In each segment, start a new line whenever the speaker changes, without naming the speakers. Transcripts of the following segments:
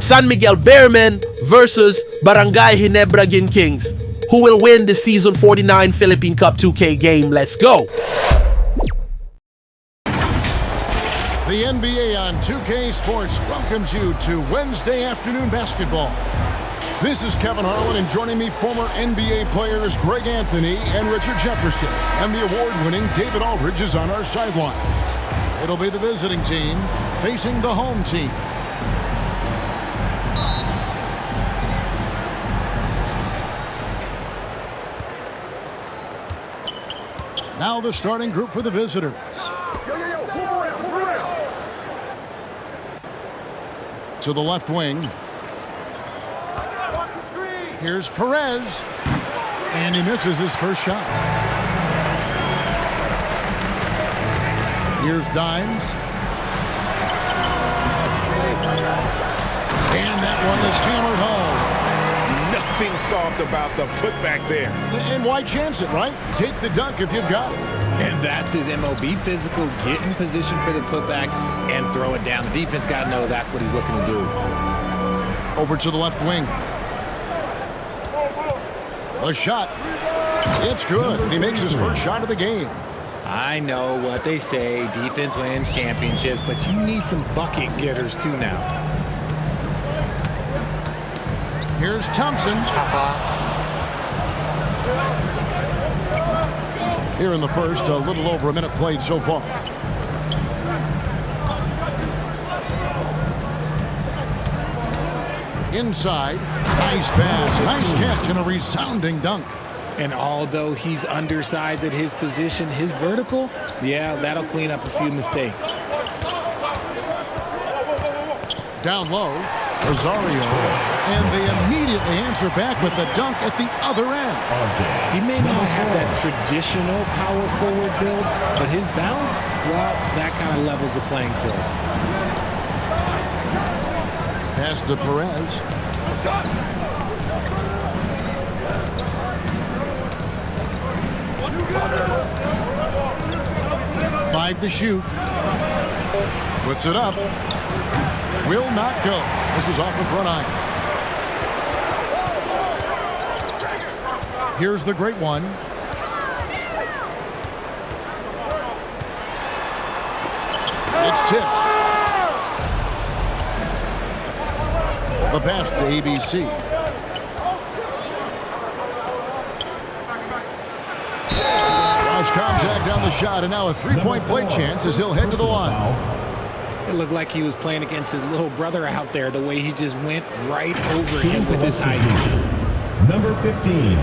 San Miguel Beermen versus Barangay Ginebra Kings. Who will win the Season 49 Philippine Cup 2K game? Let's go!
The NBA on 2K Sports welcomes you to Wednesday afternoon basketball. This is Kevin Harlan, and joining me, former NBA players Greg Anthony and Richard Jefferson. And the award-winning David Aldridge is on our sidelines. It'll be the visiting team facing the home team. Now the starting group for the visitors. To the left wing. Here's Perez. And he misses his first shot. Here's Dimes. And that one is hammered home.
Nothing soft about the putback there.
And why chance it, right? Take the dunk if you've got it.
And that's his MO. Be physical, get in position for the putback, and throw it down. The defense got to know that's what he's looking to do.
Over to the left wing. The shot. It's good. And he makes his first shot of the game.
I know what they say. Defense wins championships, but you need some bucket getters too now.
Here's Thompson. Here in the first, a little over a minute played so far. Inside, nice pass, nice catch, and a resounding dunk.
And although he's undersized at his position, his vertical, yeah, that'll clean up a few mistakes.
Down low, Rosario, and they immediately answer back with the dunk at the other end.
He may not have that traditional power forward build, but his bounce, well, that kind of levels the playing field.
Pass to Perez. 5 to shoot. Puts it up. Will not go. This is off the front iron. Here's the great one. It's tipped. The pass to ABC. Cross contact on the shot, and now a three-point play chance as he'll head to the line.
It looked like he was playing against his little brother out there, the way he just went right over him with his height.
Number 15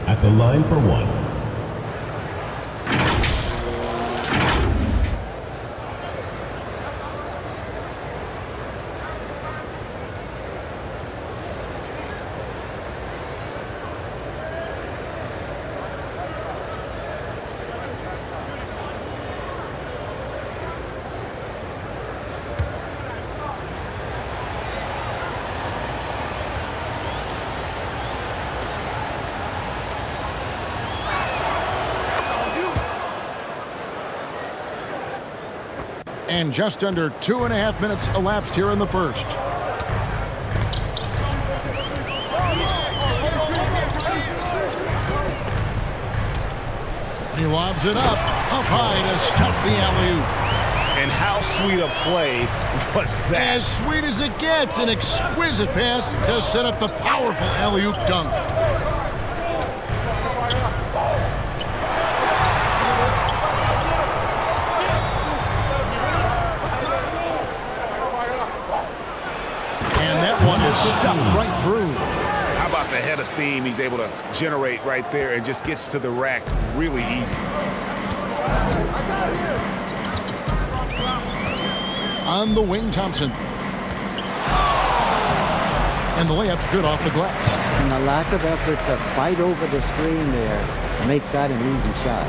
at the line for one.
And just under 2.5 minutes elapsed here in the first. He lobs it up high to stop the alley-oop.
And how sweet a play was that?
As sweet as it gets, an exquisite pass to set up the powerful alley-oop dunk. Stuffed right through.
How about the head of steam he's able to generate right there and just gets to the rack really easy.
On the wing, Thompson. And the layup's good off the glass.
And the lack of effort to fight over the screen there makes that an easy shot.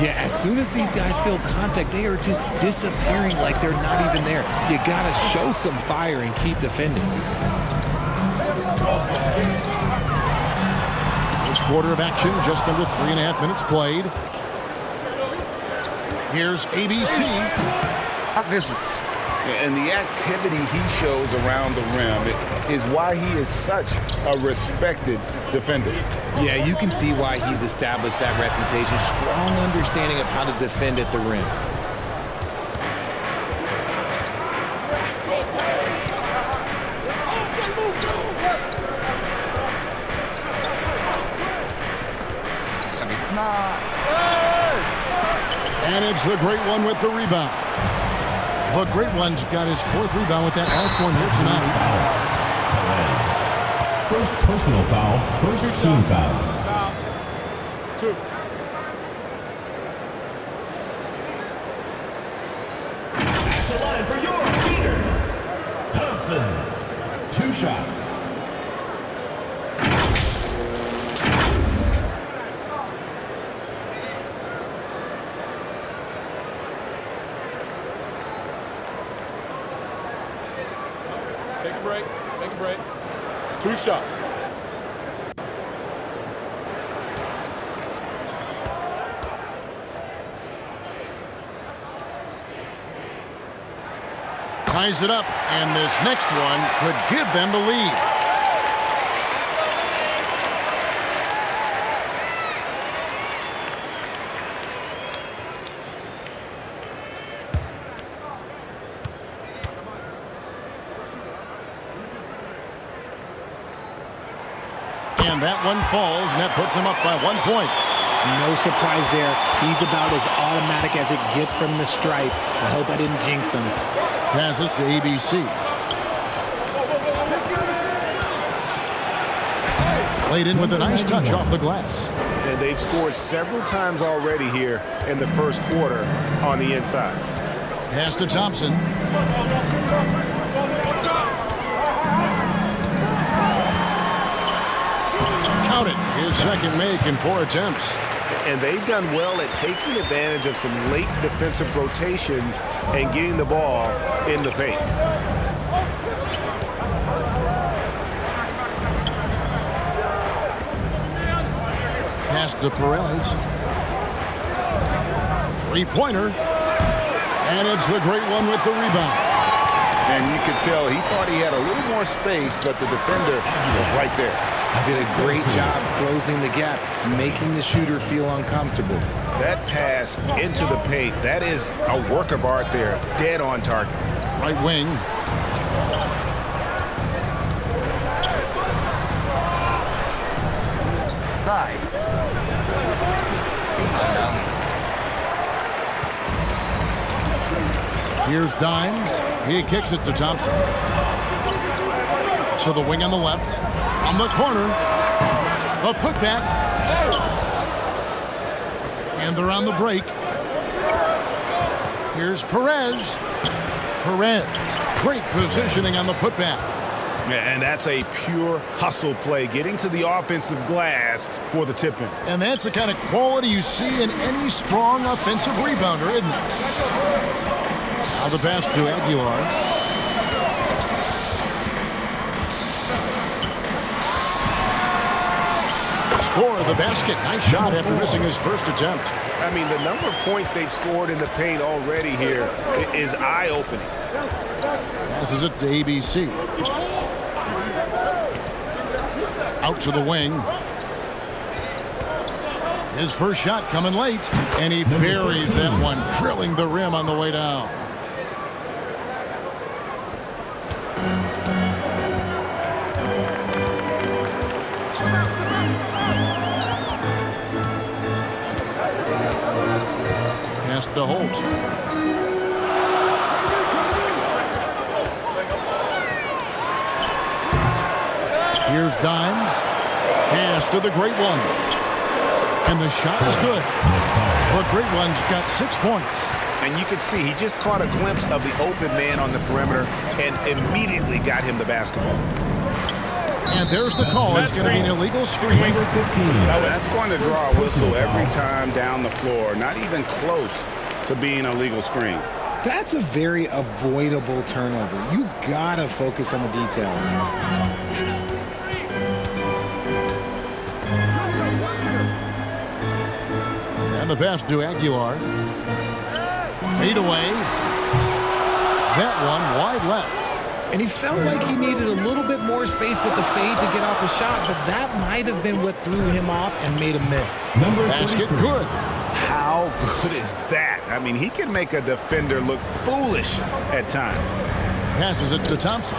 Yeah, as soon as these guys feel contact, they are just disappearing like they're not even there. You got to show some fire and keep defending.
First quarter of action, just under 3.5 minutes played. Here's ABC.
Misses.
And the activity he shows around the rim is why he is such a respected defender.
Yeah, you can see why he's established that reputation. Strong understanding of how to defend at the rim.
And it's the Great One with the rebound. The Great One's got his 4th rebound with that last one here tonight.
First personal foul, first team foul.
Two.
At the line for your leaders, Thompson. 2 shots.
Take a break. 2 shots.
Ties it up, and this next one could give them the lead. And that one falls, and that puts him up by 1 point.
No surprise there. He's about as automatic as it gets from the stripe. I hope I didn't jinx him.
Passes to ABC. Played in with a nice touch off the glass.
And they've scored several times already here in the first quarter on the inside.
Pass to Thompson. Count it. His second make in 4 attempts.
And they've done well at taking advantage of some late defensive rotations and getting the ball in the paint.
Pass to Perez. 3-pointer. And it's the Great One with the rebound.
And you could tell he thought he had a little more space, but the defender was right there.
Did a great job closing the gap, making the shooter feel uncomfortable.
That pass into the paint, that is a work of art there, dead on target.
Right wing. Here's Dimes. He kicks it to Thompson. To the wing on the left. From the corner. The putback. And they're on the break. Here's Perez. Great positioning on the putback.
And that's a pure hustle play, getting to the offensive glass for the tip-in.
And that's the kind of quality you see in any strong offensive rebounder, isn't it? Now the pass to Aguilar. Score the basket. Nice shot after missing his first attempt.
I mean, the number of points they've scored in the paint already here is eye-opening.
Passes it to ABC. Out to the wing. His first shot coming late, and he buries that one, drilling the rim on the way down. Pass to Holt. Here's Dimes. Pass to the Great One. And the shot is good. The Great One's got 6 points.
And you could see he just caught a glimpse of the open man on the perimeter and immediately got him the basketball.
And there's the call. It's going to be an illegal screen.
Now that's going to draw a whistle every time down the floor. Not even close to being a legal screen.
That's a very avoidable turnover. You gotta focus on the details. And
the pass to Aguilar. Fade away. That one wide left.
And he felt like he needed a little bit more space with the fade to get off a shot, but that might have been what threw him off and made him miss.
Basket good.
How good is that? I mean, he can make a defender look foolish at times.
Passes it to Thompson.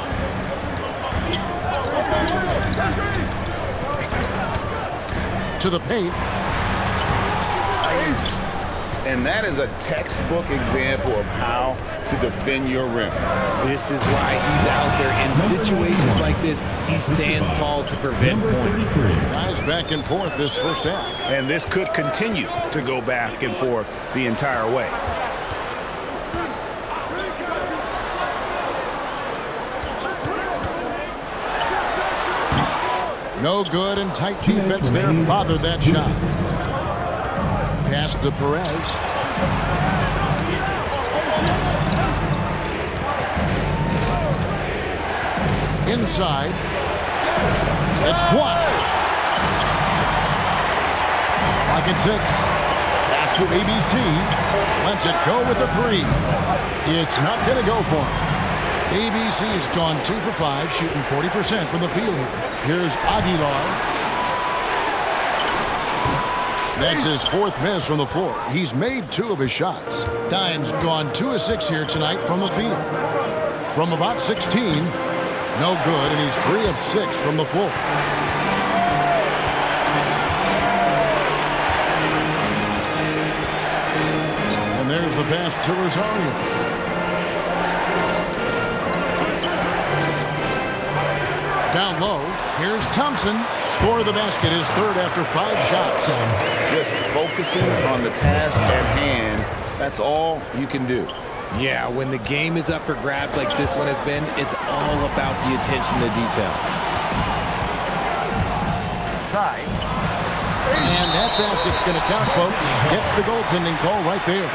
To the paint.
And that is a textbook example of how to defend your rim.
This is why he's out there in situations like this. He stands tall to prevent points.
Guys back and forth this first half.
And this could continue to go back and forth the entire way.
No good, and tight defense there bothered that shot. Pass to Perez. Inside. It's blocked. Pocket 6. Pass to ABC. Lets it go with a 3. It's not going to go for him. ABC's gone 2 for 5, shooting 40% from the field here. Here's Aguilar. That's his 4th miss from the floor. He's made 2 of his shots. Dime's gone 2 of 6 here tonight from the field. From about 16, no good, and he's 3 of 6 from the floor. And there's the pass to Rosario. Down low, here's Thompson. Score the basket, his 3rd after 5 shots.
Just focusing on the task at hand, that's all you can do.
Yeah, when the game is up for grabs like this one has been, it's all about the attention to detail.
And that basket's going to count, folks. Gets the goaltending call right there.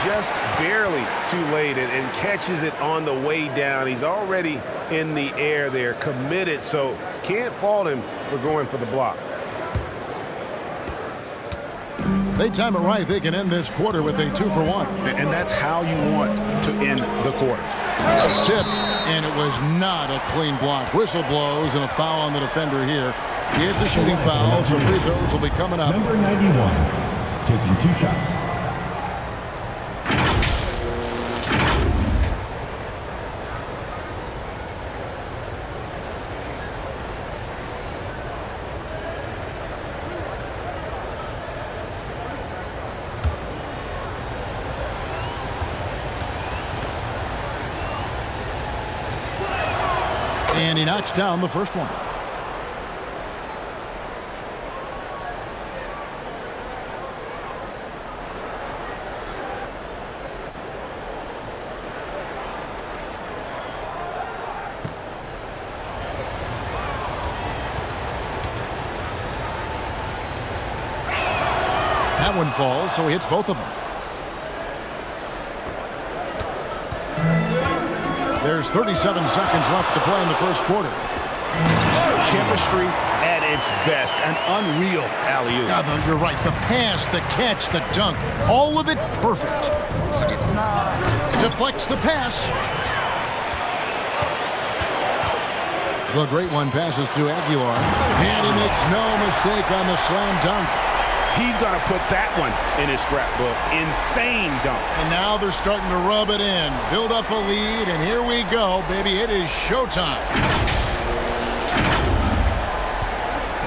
Just barely too late and catches it on the way down. He's already in the air there, committed, so can't fault him for going for the block.
They time it right, they can end this quarter with a 2 for 1.
And that's how you want to end the quarters.
It's tipped, and it was not a clean block. Whistle blows and a foul on the defender here. It's a shooting foul, so free throws will be coming up.
Number 91, taking 2 shots.
And he knocks down the first one. That one falls, so he hits both of them. There's 37 seconds left to play in the first quarter.
Chemistry at its best. An unreal alley-oop.
Yeah, you're right. The pass, the catch, the dunk. All of it perfect. Deflects the pass. The great one passes to Aguilar. And he makes no mistake on the slam dunk.
He's going to put that one in his scrapbook. Insane dunk.
And now they're starting to rub it in. Build up a lead, and here we go, baby. It is showtime.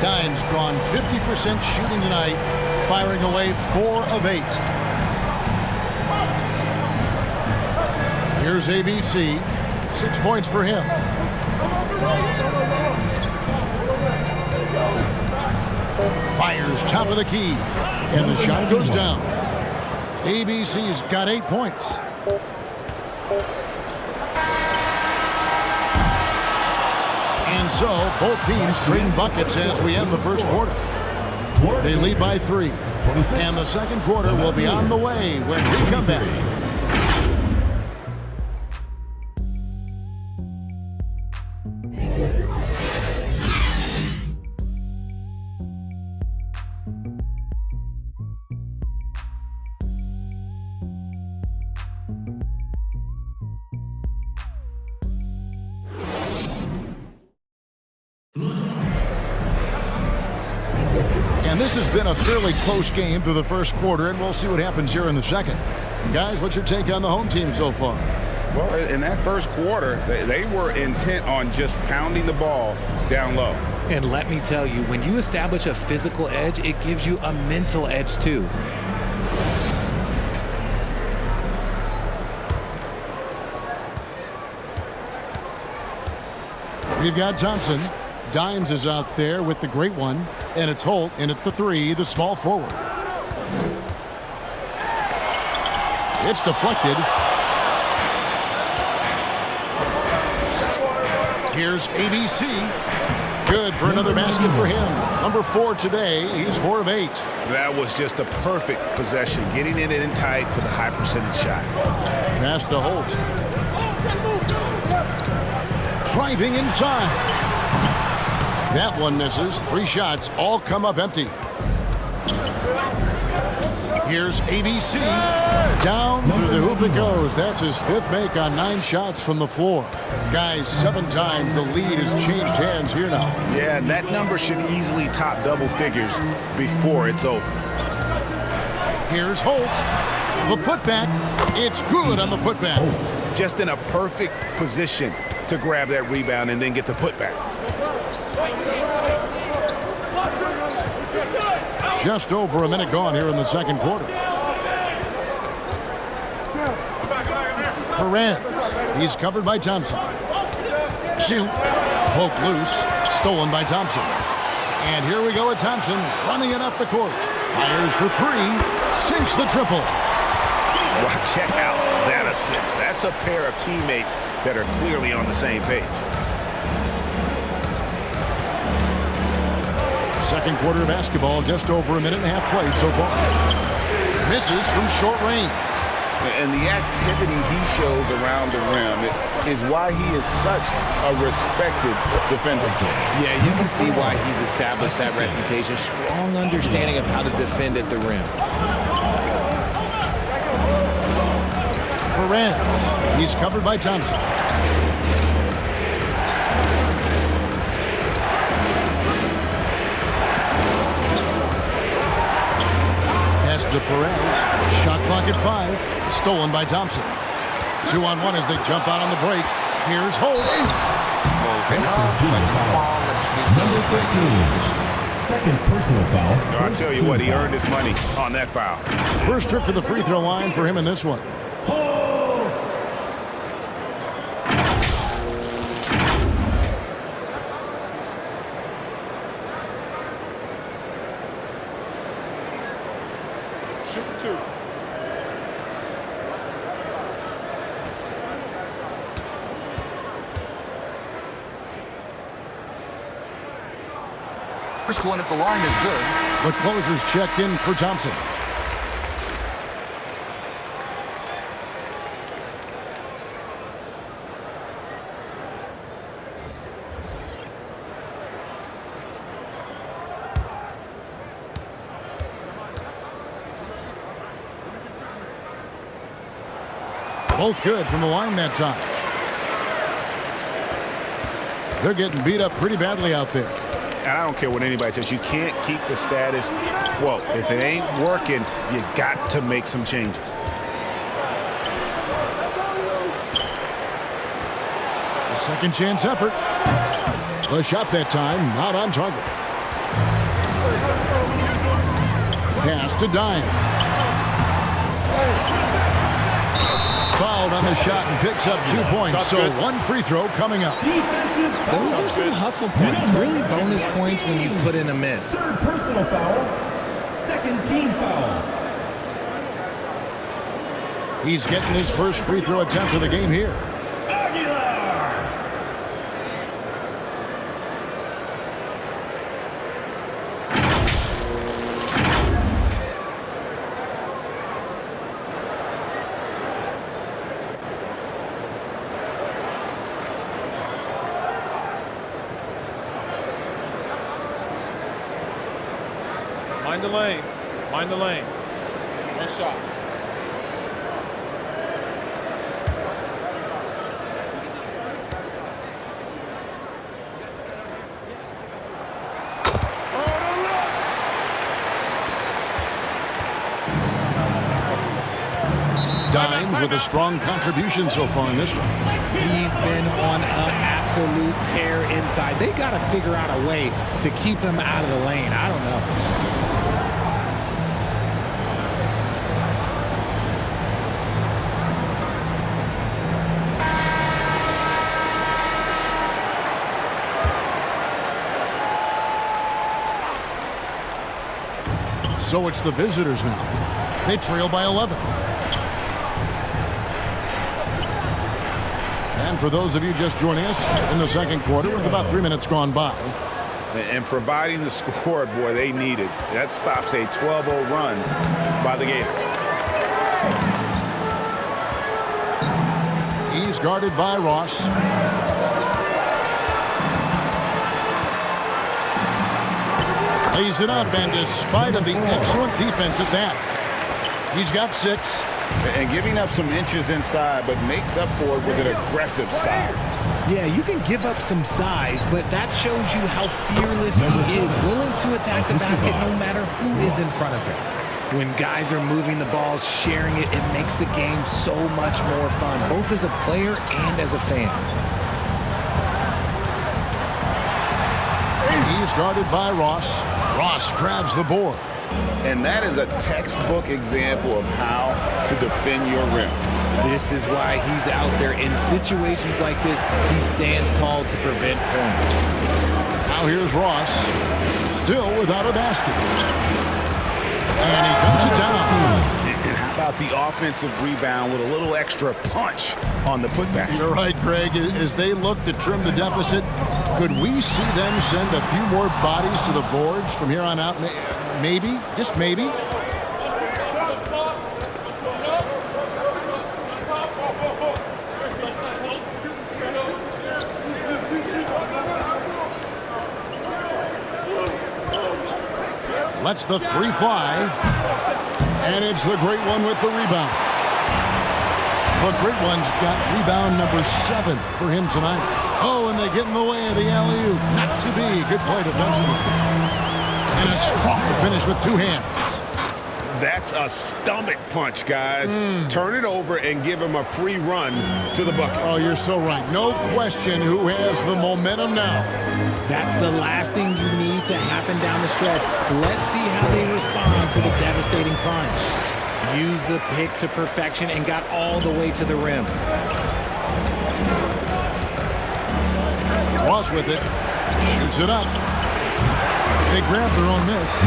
Dime's gone 50% shooting tonight, firing away 4 of 8. Here's ABC. 6 points for him. Fires top of the key, and the shot goes down. ABC's got 8 points. And so, both teams trading buckets as we end the first quarter. They lead by 3. And the second quarter will be on the way when we come back. And this has been a fairly close game through the first quarter, and we'll see what happens here in the second. Guys, what's your take on the home team so far?
Well, in that first quarter, they were intent on just pounding the ball down low.
And let me tell you, when you establish a physical edge, it gives you a mental edge too.
We've got Thompson. Dimes is out there with the great one. And it's Holt in at the 3, the small forward. It's deflected. Here's ABC. Good for another basket for him. Number 4 today. He's 4 of 8.
That was just a perfect possession, getting it in tight for the high percentage shot.
Pass to Holt. Driving inside. That one misses. 3 shots, all come up empty. Here's ABC. Down through the hoop it goes. That's his 5th make on 9 shots from the floor. Guys, 7 times the lead has changed hands here now.
Yeah, and that number should easily top double figures before it's over.
Here's Holt. The putback. It's good on the putback.
Just in a perfect position to grab that rebound and then get the putback.
Just over a minute gone here in the second quarter. Perez. He's covered by Thompson. Shoot. Poked loose. Stolen by Thompson. And here we go with Thompson running it up the court. Fires for 3. Sinks the triple.
Wow, check out that assist. That's a pair of teammates that are clearly on the same page.
Second quarter of basketball, just over a minute and a half played so far. Misses from short range.
And the activity he shows around the rim is why he is such a respected defender.
Yeah, you can see why he's established that reputation. Strong understanding of how to defend at the rim.
Perez. He's covered by Thompson. Pass to Perez. Shot clock at 5. Stolen by Thompson. 2-on-1 as they jump out on the break. Here's Holt.
Second personal foul.
No, I tell you what, he earned his money on that foul.
First trip to the free throw line for him in this one.
Shoot the 2.
First one at the line is good.
The closer's checked in for Thompson. Both good from the line that time. They're getting beat up pretty badly out there.
And I don't care what anybody says, you can't keep the status quo. If it ain't working, you got to make some changes.
A second chance effort. The shot that time, not on target. Pass to Dimes. Fouled on the shot and picks up 2 points. So 1 free throw coming up.
Those are some hustle points, really bonus points when you put in a miss.
Third personal foul. Second team foul.
He's getting his first free throw attempt of the game here.
Mind the lanes. Mind the lanes. One shot.
times with a strong contribution so far in this one.
He's been on an absolute tear inside. They got to figure out a way to keep him out of the lane. I don't know.
So it's the visitors now. They trail by 11. And for those of you just joining us in the second quarter, with about 3 minutes gone by.
And providing the score, boy, they need it. That stops a 12-0 run by the Gators.
He's guarded by Ross. Lays it up, and despite of the excellent defense at that, he's got 6.
And giving up some inches inside, but makes up for it with an aggressive style.
Yeah, you can give up some size, but that shows you how fearless he is, willing to attack the basket no matter who is in front of him. When guys are moving the ball, sharing it, it makes the game so much more fun, both as a player and as a fan.
He's guarded by Ross. Ross grabs the board.
And that is a textbook example of how to defend your rim.
This is why he's out there. In situations like this, he stands tall to prevent points.
Now here's Ross, still without a basket. And he dumps it down.
And how about the offensive rebound with a little extra punch on the putback?
You're right, Greg. As they look to trim the deficit, could we see them send a few more bodies to the boards from here on out? Maybe, just maybe. Lets the 3 fly. And it's the great one with the rebound. The great one's got rebound number 7 for him tonight. Oh, and they get in the way of the alley-oop. Not to be. Good play defensively. And a strong finish with 2 hands.
That's a stomach punch, guys. Turn it over and give him a free run to the bucket.
Oh, you're so right. No question who has the momentum now.
That's the last thing you need to happen down the stretch. Let's see how they respond to the devastating punch. Use the pick to perfection and got all the way to the rim.
Ross with it. Shoots it up. They grab their own miss.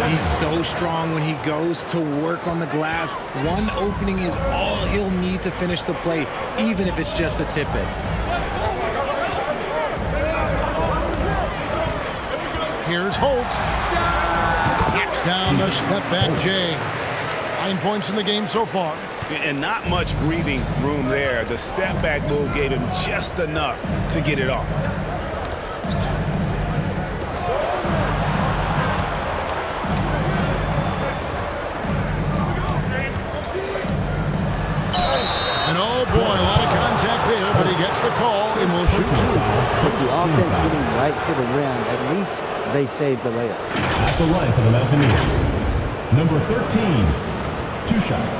He's so strong when he goes to work on the glass. One opening is all he'll need to finish the play, even if it's just a tip-in.
Here's Holt. Knocks down the step-back J. 9 points in the game so far.
And not much breathing room there. The step-back move gave him just enough to get it off.
And oh boy, a lot of contact there, but he gets the call and will shoot 2.
With the offense getting right to the rim, at least they saved the layup.
At the line for the Mountaineers, number 13, 2 shots.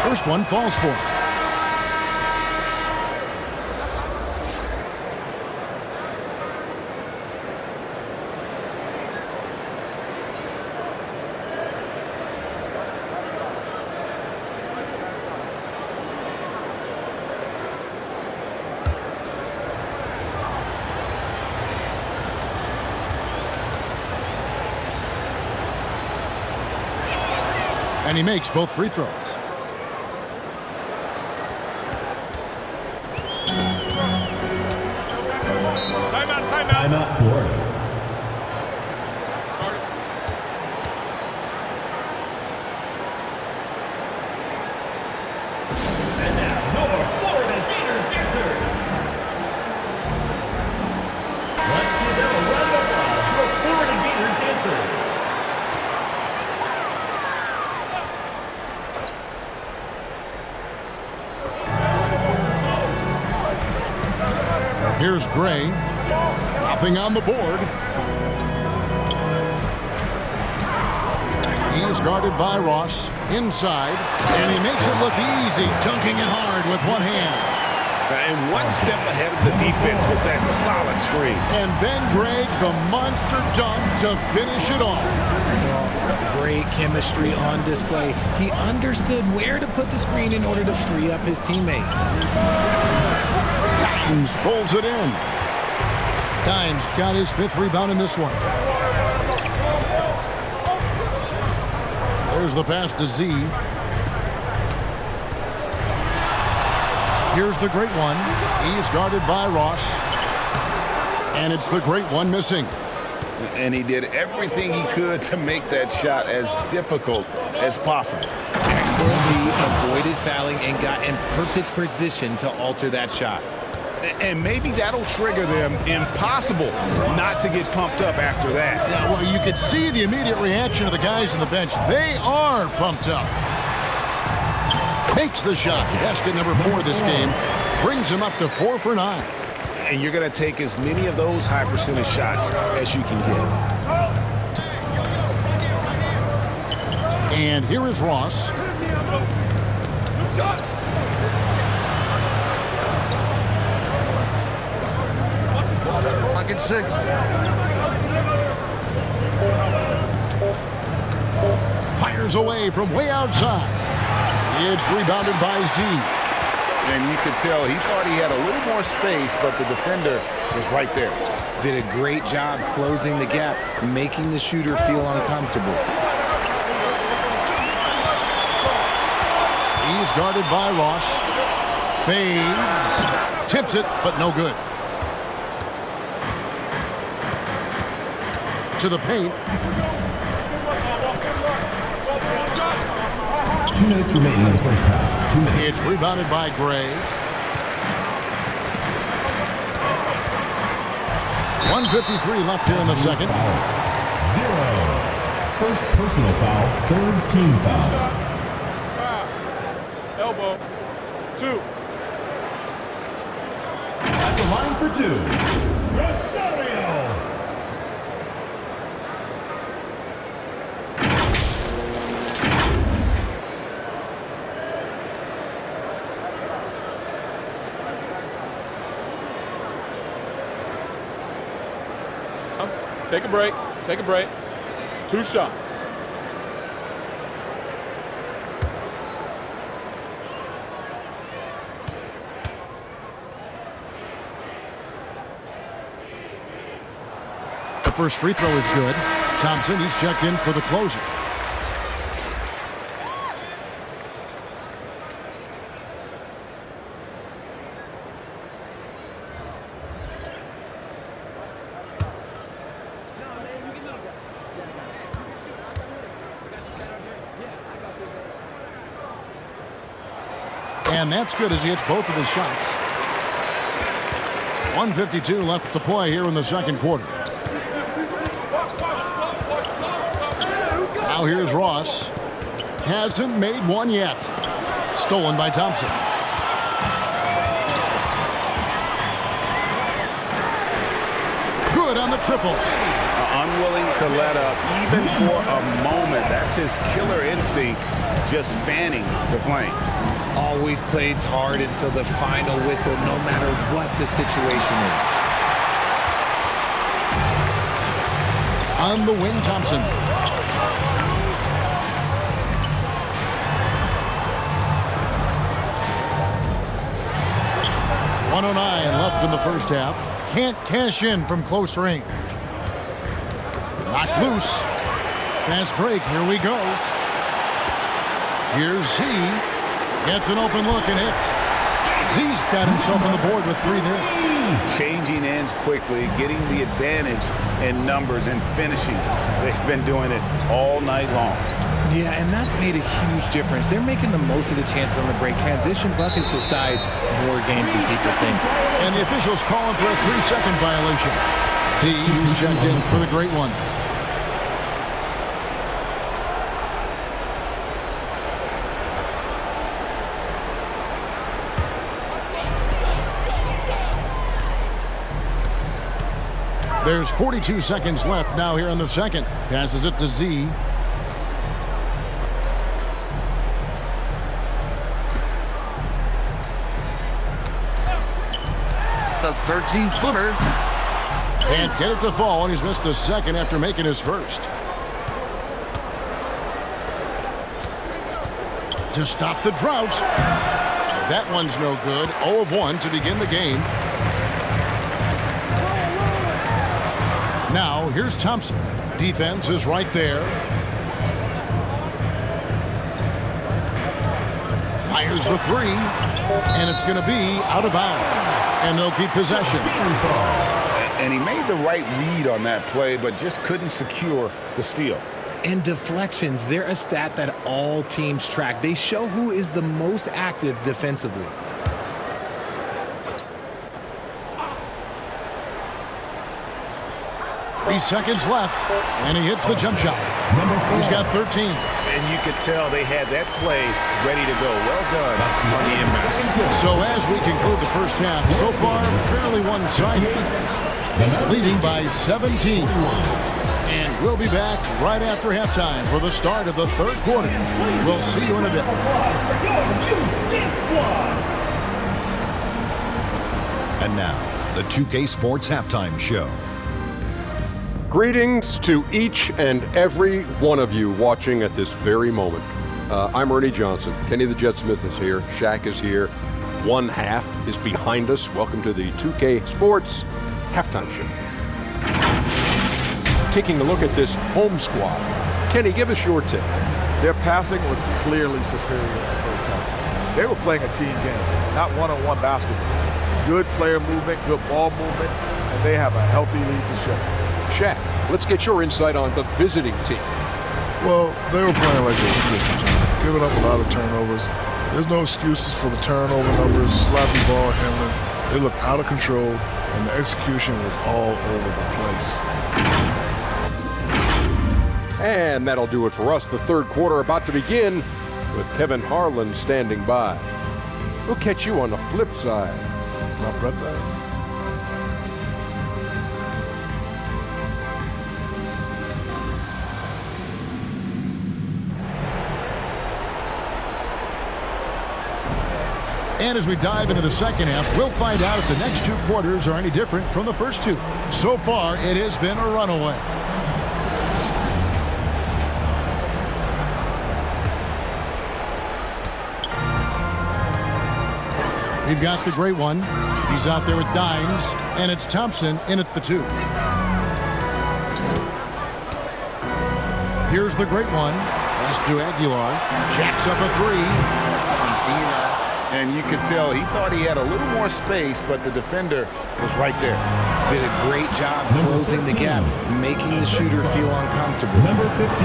First one falls for him. And he makes both free throws.
Timeout, Florida. And now, your Florida Gators dancers. Let's give them a round of applause for Florida Gators dancers.
Here's Gray. Nothing on the board. He is guarded by Ross. Inside. And he makes it look easy, dunking it hard with one hand.
And one step ahead of the defense with that solid screen.
And then Greg, the monster dunk to finish it off.
Great chemistry on display. He understood where to put the screen in order to free up his teammate.
Dimes pulls it in. Dimes got his 5th rebound in this one. There's the pass to Z. Here's the great one. He's guarded by Ross. And it's the great one missing.
And he did everything he could to make that shot as difficult as possible.
Excellently avoided fouling and got in perfect position to alter that shot.
And maybe that'll trigger them. Impossible not to get pumped up after that.
Yeah, well, you could see the immediate reaction of the guys on the bench. They are pumped up. Makes the shot. Basket number 4 this game. Brings him up to 4 for 9.
And you're going to take as many of those high percentage shots as you can get.
And here is Ross.
Pocket 6.
Fires away from way outside. It's rebounded by Z.
And you could tell he thought he had a little more space, but the defender was right there.
Did a great job closing the gap, making the shooter feel uncomfortable.
He's guarded by Ross. Fades. Tips it, but no good. To the paint.
2 minutes remaining in the first half. 2 minutes.
It's rebounded by Gray. 1:53 left here in the second.
0. First personal foul, 3rd team foul.
Elbow. 2.
At the line for 2, Rosario.
Take a break. Take a break. 2 shots.
The first free throw is good. Thompson, he's checked in for the closer. And that's good as he hits both of his shots. 1:52 left to play here in the second quarter. Now here's Ross. Hasn't made one yet. Stolen by Thompson. Good on the triple.
Unwilling to let up even for a moment. That's his killer instinct, just fanning the flame.
Always plays hard until the final whistle, no matter what the situation is.
On the wing, Thompson. .109 left in the first half. Can't cash in from close range. Knocked loose. Fast break. Here we go. Here's Z. Gets an open look and hits. Z's got himself on the board with 3 there.
Changing ends quickly, getting the advantage in numbers and finishing. They've been doing it all night long.
Yeah, and that's made a huge difference. They're making the most of the chances on the break. Transition buckets decide more games than people think.
And the officials calling for a 3-second violation. D, who's checked in for the great one. There's 42 seconds left now here in the second. Passes it to Z.
The 13-footer.
Can't get it to fall, and he's missed the second after making his first. To stop the drought. That one's no good. 0 of 1 to begin the game. Now, here's Thompson. Defense is right there. Fires the three, and it's going to be out of bounds. And they'll keep possession.
And he made the right read on that play, but just couldn't secure the steal.
And deflections, they're a stat that all teams track. They show who is the most active defensively.
Three seconds left, and he hits the jump shot. He's got 13.
And you could tell they had that play ready to go. Well done on the inbound.
So as we conclude the first half, so far fairly one-sided, leading by 17. And we'll be back right after halftime for the start of the third quarter. We'll see you in a bit.
And now, the 2K Sports Halftime Show.
Greetings to each and every one of you watching at this very moment. I'm Ernie Johnson. Kenny the Jet Smith is here. Shaq is here. One half is behind us. Welcome to the 2K Sports Halftime Show. Taking a look at this home squad. Kenny, give us your tip.
Their passing was clearly superior in the first half. They were playing a team game, not one-on-one basketball. Good player movement, good ball movement, and they have a healthy lead to show.
Shaq, let's get your insight on the visiting team.
Well, they were playing like a traditional team, giving up a lot of turnovers. There's no excuses for the turnover numbers, sloppy ball handling. They look out of control, and the execution was all over the place.
And that'll do it for us. The third quarter about to begin with Kevin Harlan standing by. We'll catch you on the flip side.
My brother.
And as we dive into the second half, we'll find out if the next two quarters are any different from the first two. So far, it has been a runaway. We've got the great one. He's out there with Dimes, and it's Thompson in at the 2. Here's the great one. Pass to Aguilar. Jacks up a 3.
And you could tell he thought he had a little more space, but the defender was right there.
Did a great job closing the gap, making the shooter feel uncomfortable.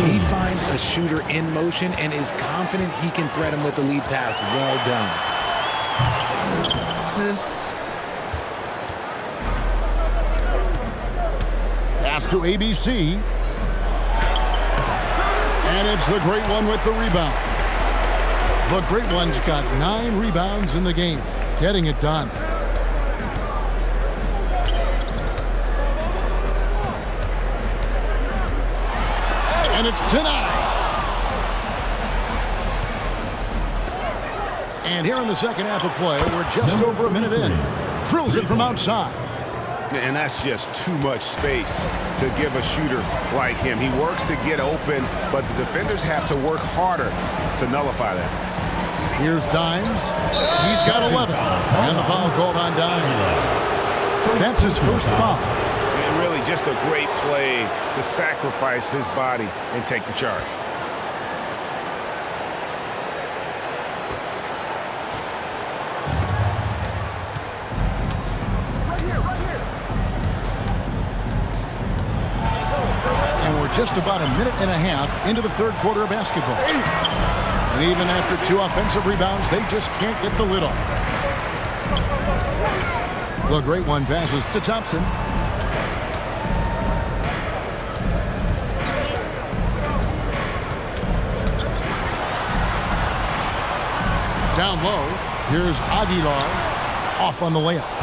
He finds a shooter in motion and is confident he can threat him with the lead pass. Well done.
Pass to ABC. And it's the great one with the rebound. The great one's got 9 rebounds in the game, getting it done. And it's denied. And here in the second half of play, we're just over a minute in. Drills it from outside.
And that's just too much space to give a shooter like him. He works to get open, but the defenders have to work harder to nullify that.
Here's Dimes. He's got 11. And the foul called on Dimes. That's his first foul.
And really just a great play to sacrifice his body and take the charge.
just about a minute and a half into the third quarter of basketball. And even after 2 offensive rebounds, they just can't get the lid off. The great one passes to Thompson. Down low, here's Aguilar off on the layup.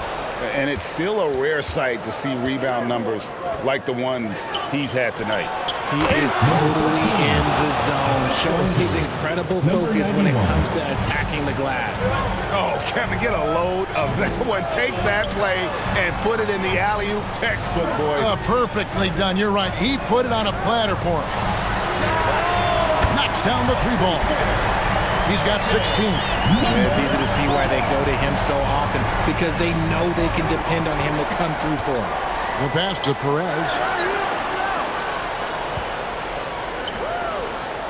And it's still a rare sight to see rebound numbers like the ones he's had tonight.
He is totally in the zone, showing his incredible focus when it comes to attacking the glass.
Oh, Kevin, get a load of that one. Take that play and put it in the alley-oop textbook, boys.
Perfectly done. You're right. He put it on a platter for him. Knocks down the 3 ball. He's got 16.
And it's easy to see why they go to him so often, because they know they can depend on him to come through for them.
The pass to Perez.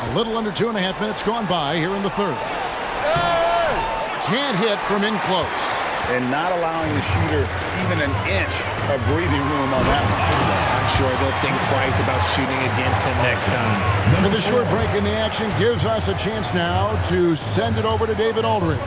A little under 2.5 minutes gone by here in the third. Can't hit from in close.
And not allowing the shooter even an inch of breathing room on that one.
I'm sure they'll think twice about shooting against him next time.
With a short break in the action gives us a chance now to send it over to David Aldridge.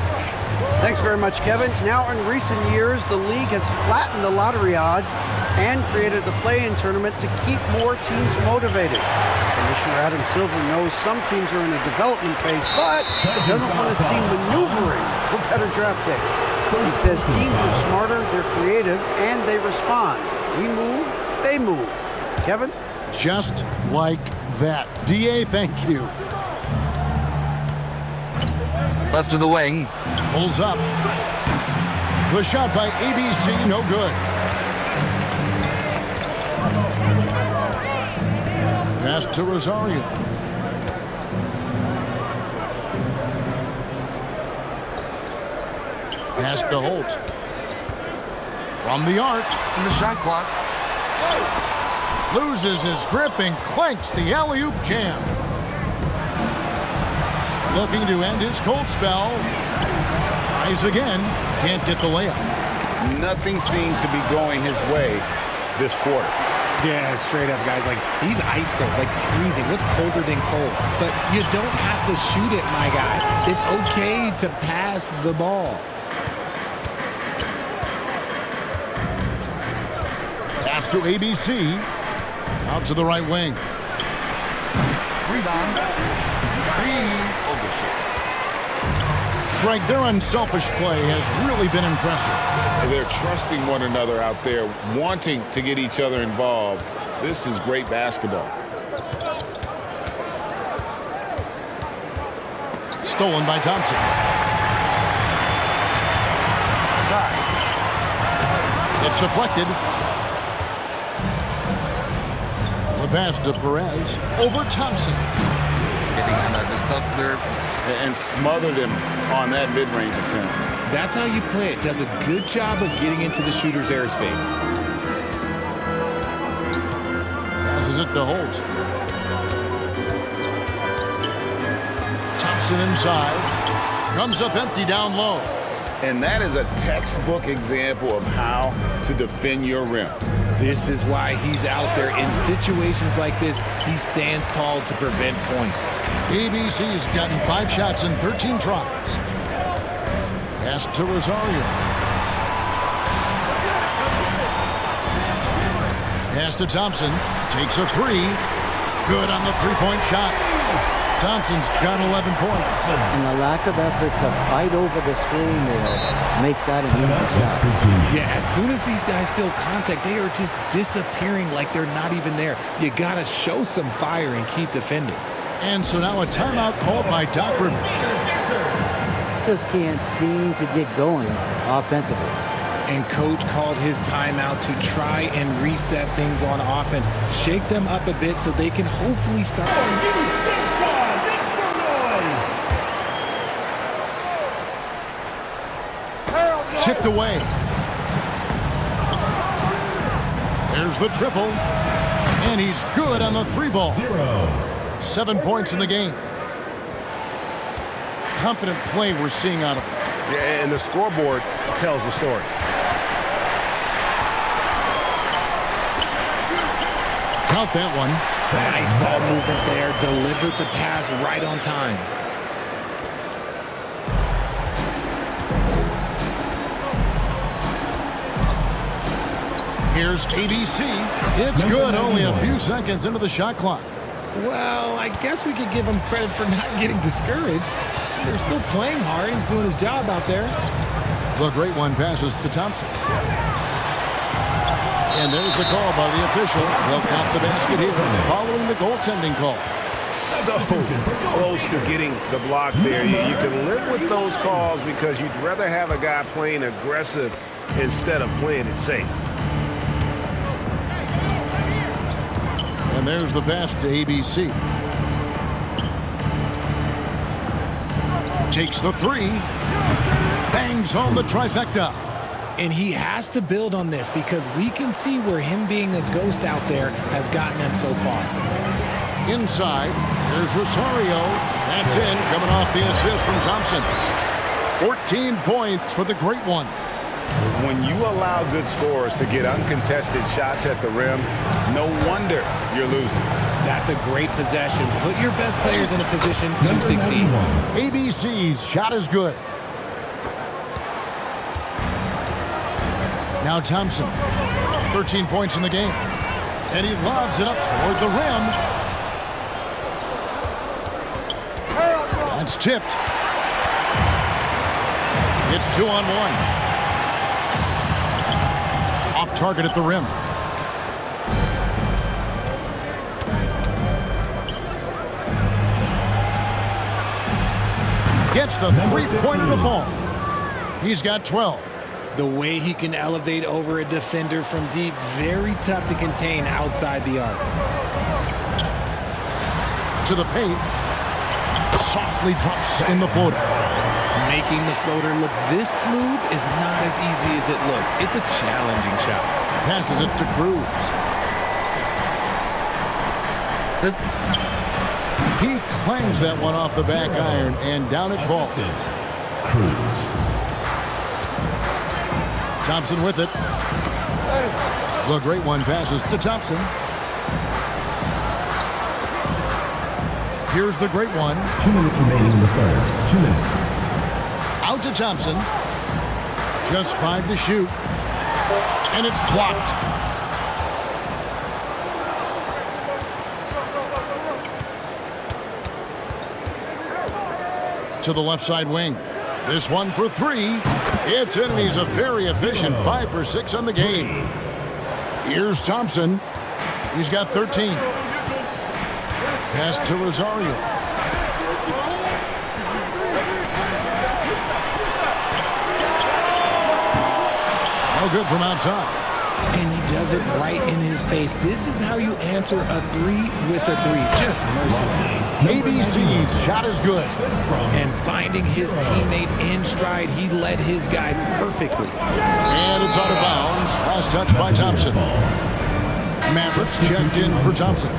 Thanks very much, Kevin. Now, in recent years, the league has flattened the lottery odds and created a play-in tournament to keep more teams motivated. Commissioner Adam Silver knows some teams are in a development phase, but doesn't want to see maneuvering for better draft picks. He says teams are smarter, they're creative, and they respond. We move, they move. Kevin?
Just like that. DA, thank you.
Left of the wing.
Pulls up. The shot by ABC, no good. Pass to Rosario. Pass to Holt. From the arc.
In the shot clock.
Loses his grip and clanks the alley-oop jam. Looking to end his cold spell. Tries again. Can't get the layup.
Nothing seems to be going his way this quarter.
Yeah, straight up, guys. Like, he's ice cold, like freezing. What's colder than cold? But you don't have to shoot it, my guy. It's okay to pass the ball.
Pass to ABC. Out to the right wing.
Rebound. Overshoots.
Greg, their unselfish play has really been impressive.
They're trusting one another out there, wanting to get each other involved. This is great basketball.
Stolen by Thompson. It's deflected. The pass to Perez over Thompson.
Getting another stuff there.
And smothered him on that mid-range attempt.
That's how you play it. Does a good job of getting into the shooter's airspace.
Passes it to Holt. Thompson inside. Comes up empty down low.
And that is a textbook example of how to defend your rim.
This is why he's out there. In situations like this, he stands tall to prevent points.
ABC's gotten 5 shots in 13 tries. Pass to Rosario. Pass to Thompson. Takes a 3. Good on the 3-point shot. Thompson's got 11 points.
And the lack of effort to fight over the screen there makes that an easy shot.
Yeah, as soon as these guys feel contact, they are just disappearing like they're not even there. You got to show some fire and keep defending.
And so now a timeout called by Doc Rivers.
Just can't seem to get going offensively.
And coach called his timeout to try and reset things on offense. Shake them up a bit so they can hopefully start.
Tipped away. There's the triple. And he's good on the 3-ball. 7 points in the game. Confident play we're seeing out of him.
Yeah, and the scoreboard tells the story.
Count that one.
Nice ball movement there. Delivered the pass right on time.
Here's ABC. It's good, only a few seconds into the shot clock.
Well, I guess we could give him credit for not getting discouraged. They're still playing hard. He's doing his job out there.
The great one passes to Thompson. And there's the call by the official. They'll count the basket here following the goaltending call.
So close to getting the block there. You can live with those calls because you'd rather have a guy playing aggressive instead of playing it safe.
And there's the pass to ABC. Takes the three. Bangs home the trifecta.
And he has to build on this because we can see where him being a ghost out there has gotten him so far.
Inside, there's Rosario. That's in, coming off the assist from Thompson. 14 points for the great one.
When you allow good scorers to get uncontested shots at the rim, no wonder you're losing.
That's a great possession. Put your best players in a position to succeed.
ABC's shot is good. Now Thompson, 13 points in the game. And he lobs it up toward the rim. That's tipped. It's 2-on-1. Off target at the rim. Gets the three-pointer to fall. He's got 12.
The way he can elevate over a defender from deep, very tough to contain outside the arc.
To the paint. Softly drops in the floater.
Making the floater look this smooth is not as easy as it looks. It's a challenging shot.
Passes it to Cruz. He clangs that one off the back iron and down it falls.
Cruz.
Thompson with it. The great one passes to Thompson. Here's the great one.
2 minutes remaining in the third. 2 minutes.
Out to Thompson. Just 5 to shoot. And it's blocked. To the left side wing. This one for 3. It's in, and he's a very efficient 5 for 6 on the game. Here's Thompson. He's got 13. Pass to Rosario. No good from outside.
And he does it right in his face. This is how you answer a 3 with a 3. Just merciless.
ABC's shot is good.
And finding his teammate in stride, he led his guy perfectly.
And it's out of bounds. Last touch by Thompson. Mavericks checked in for Thompson.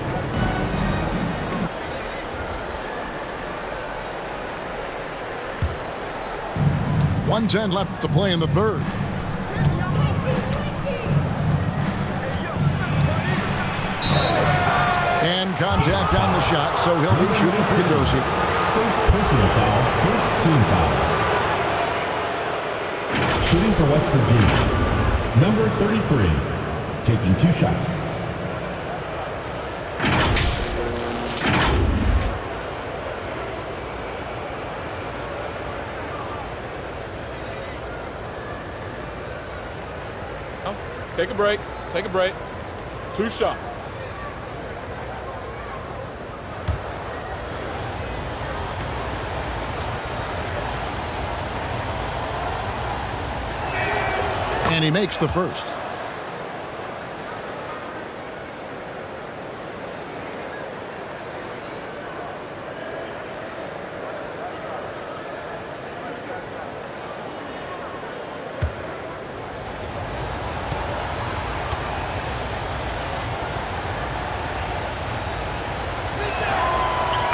.110 left to play in the third. And contact on the shot, so he'll be shooting free throws here.
First personal foul, first team foul. Shooting for West Virginia. Number 33, taking 2 shots.
Take a break. Take a break. 2 shots.
And he makes the first.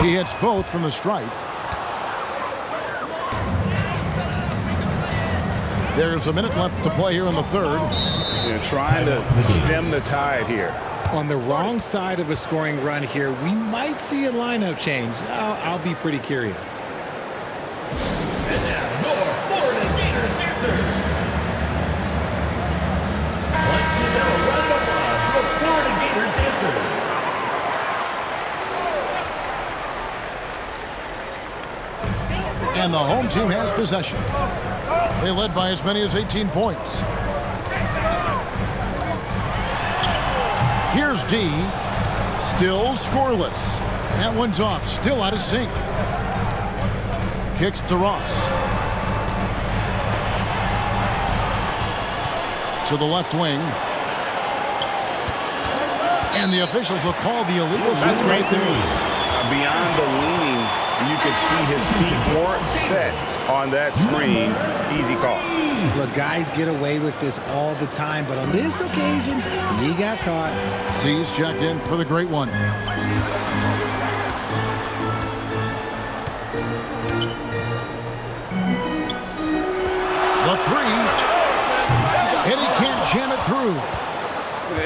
He hits both from the stripe. There's a minute left to play here in the third.
You're trying to stem the tide here.
On the wrong side of a scoring run here, we might see a lineup change. I'll be pretty curious.
And now, more Florida Gators dancers. Let's give them a round of applause for the Florida Gators dancers.
And the home team has possession. They led by as many as 18 points. Here's D. Still scoreless. That one's off. Still out of sync. Kicks to Ross. To the left wing. And the officials will call the illegal shot right there.
Beyond the leaning, you could see his feet weren't set on that screen. Easy call.
Look, guys get away with this all the time, but on this occasion, he got caught.
C's checked in for the great one. The three. And he can't jam it through.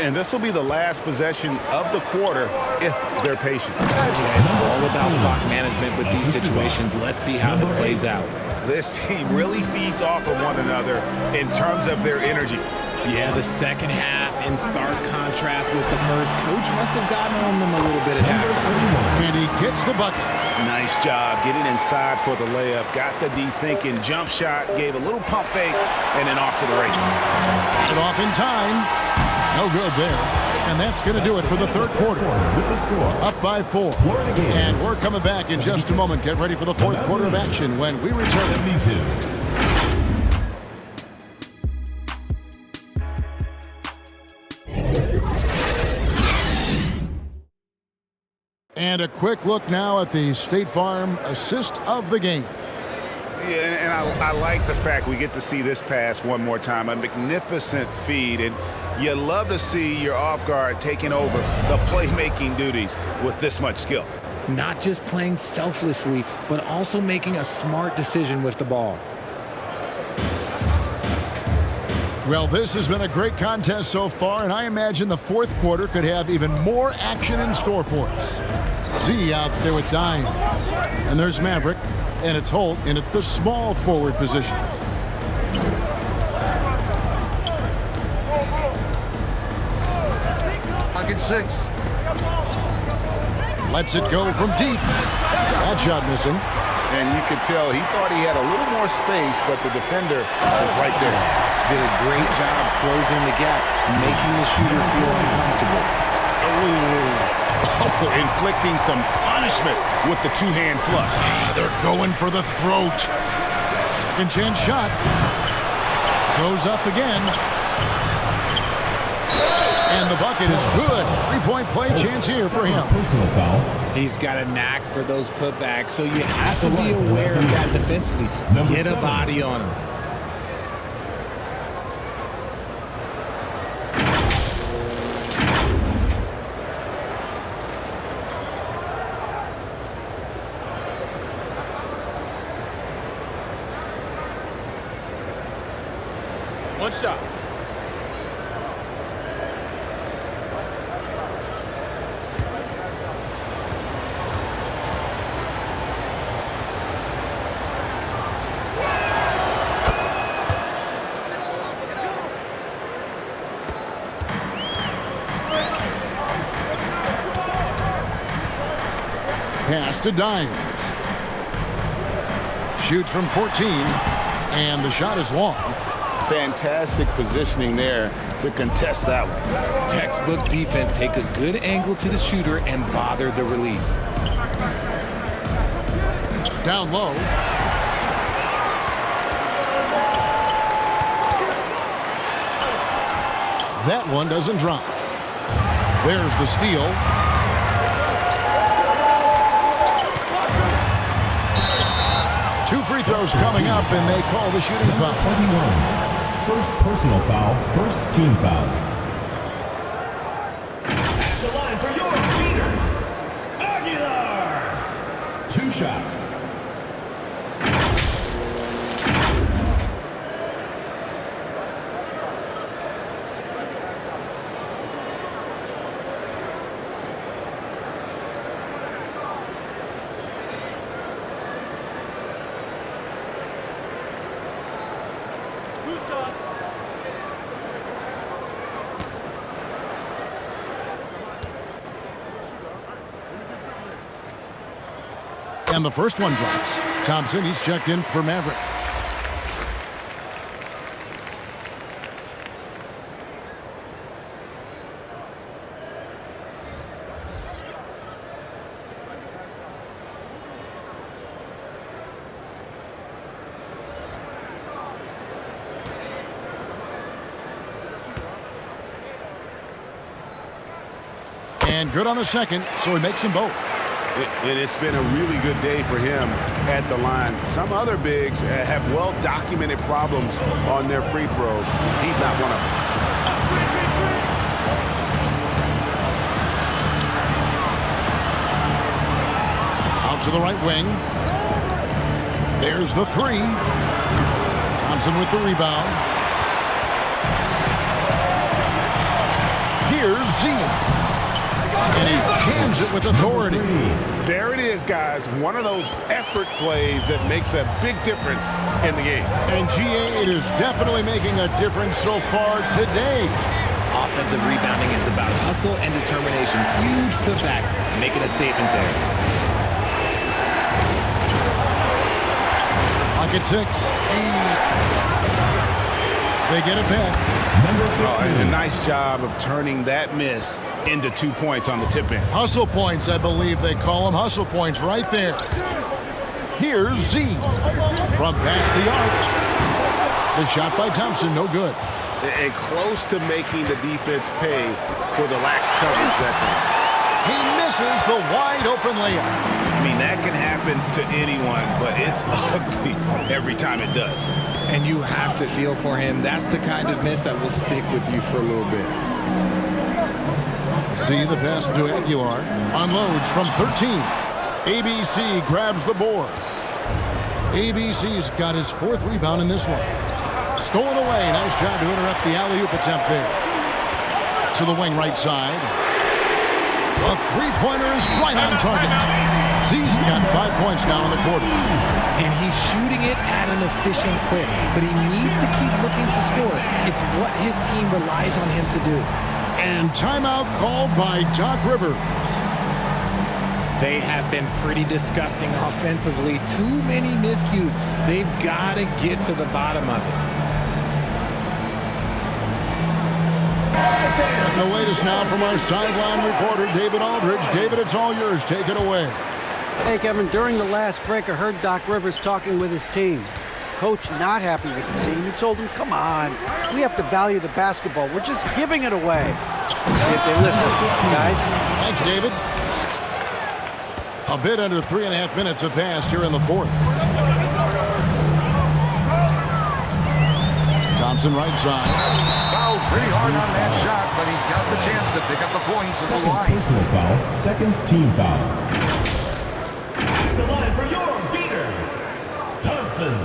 And this will be the last possession of the quarter if they're patient.
Yeah, it's all about clock management with these situations. Let's see how it plays out.
This team really feeds off of one another in terms of their energy.
Yeah, the second half in stark contrast with the first. Coach must have gotten on them a little bit at halftime.
And he gets the bucket.
Nice job getting inside for the layup. Got the D thinking, jump shot, gave a little pump fake, and then off to the races.
And off in time. No good there. And that's going to do it for the third quarter.
With the score.
Up by 4. And we're coming back in just a moment. Get ready for the fourth quarter of action when we return.
72.
And a quick look now at the State Farm assist of the game.
Yeah, and I like the fact we get to see this pass one more time. A magnificent feed, and you love to see your off guard taking over the playmaking duties with this much skill.
Not just playing selflessly, but also making a smart decision with the ball.
Well, this has been a great contest so far, and I imagine the fourth quarter could have even more action in store for us. Z out there with Dine. And there's Maverick, and it's Holt in at the small forward position.
Pocket 6.
Lets it go from deep. That shot missing.
And you could tell he thought he had a little more space, but the defender was right there.
Did a great job closing the gap, making the shooter feel uncomfortable.
Oh, inflicting some punishment with the two-hand flush.
They're going for the throat. Second chance shot. Goes up again. And the bucket is good. Three-point play chance here for him.
Personal foul.
He's got a knack for those putbacks, so you have to be aware of that defensively. Get a body on him.
One shot.
Pass to Dines. Shoots from 14, and the shot is long.
Fantastic positioning there to contest that one.
Textbook defense. Take a good angle to the shooter and bother the release.
Down low. That one doesn't drop. There's the steal. Two free throws coming up, and they call the shooting foul.
21. First personal foul, first team foul. At the line for your Gators, Aguilar. 2 shots.
And the first one drops. Thompson, he's checked in for Maverick. And good on the second, so he makes them both.
And it's been a really good day for him at the line. Some other bigs have well-documented problems on their free throws. He's not one of them.
Out to the right wing. There's the three. Thompson with the rebound. Here's Z. And he jams it with authority.
There it is, guys. One of those effort plays that makes a big difference in the game.
And GA, it is definitely making a difference so far today.
Offensive rebounding is about hustle and determination. Huge putback, making a statement there.
Pocket 6. They get it back.
And a nice job of turning that miss into 2 points on the tip in.
Hustle points, I believe they call them. Hustle points right there. Here's Z. From past the arc. The shot by Thompson, no good.
And close to making the defense pay for the lax coverage that time.
He misses the wide open layup.
I mean, that can happen to anyone, but it's ugly every time it does.
And you have to feel for him. That's the kind of miss that will stick with you for a little bit.
See the pass to Aguilar. Unloads from 13. ABC grabs the board. ABC's got his fourth rebound in this one. Stolen away. Nice job to interrupt the alley-oop attempt there. To the wing right side. A three-pointer is right on target. Z's got 5 points now in the quarter.
And he's shooting it at an efficient clip, but he needs to keep looking to score. It's what his team relies on him to do.
And timeout called by Doc Rivers.
They have been pretty disgusting offensively. Too many miscues. They've got to get to the bottom of it.
And the latest now from our sideline reporter, David Aldridge. David, it's all yours. Take it away.
Hey, Kevin, during the last break, I heard Doc Rivers talking with his team. Coach not happy with the team. He told them, come on, we have to value the basketball. We're just giving it away. Let's see if they listen, guys.
Thanks, David. A bit under 3.5 minutes have passed here in the fourth. Thompson right side.
Fouled pretty hard on that shot, but he's got the chance to pick up the points at the line.
Personal foul, second team foul. The line for your Gators, Thompson.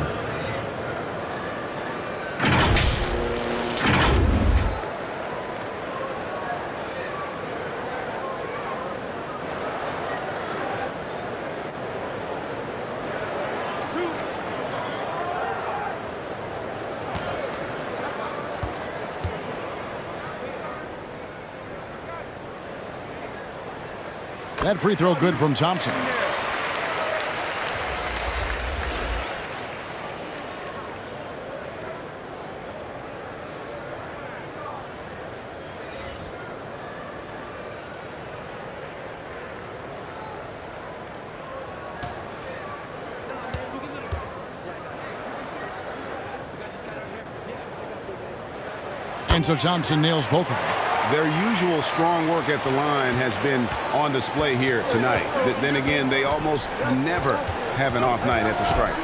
That free throw good from Thompson. And so Thompson nails both of them.
Their usual strong work at the line has been on display here tonight. Then again, they almost never have an off night at the stripe.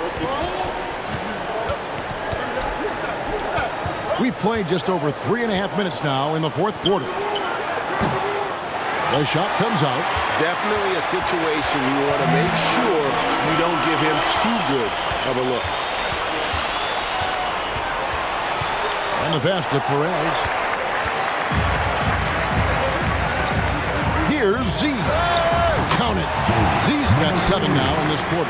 We've played just over 3.5 minutes now in the fourth quarter. The shot comes out.
Definitely a situation you want to make sure you don't give him too good of a look.
And the pass to Perez. Here's Z. Count it. Z's got 7 now in this quarter.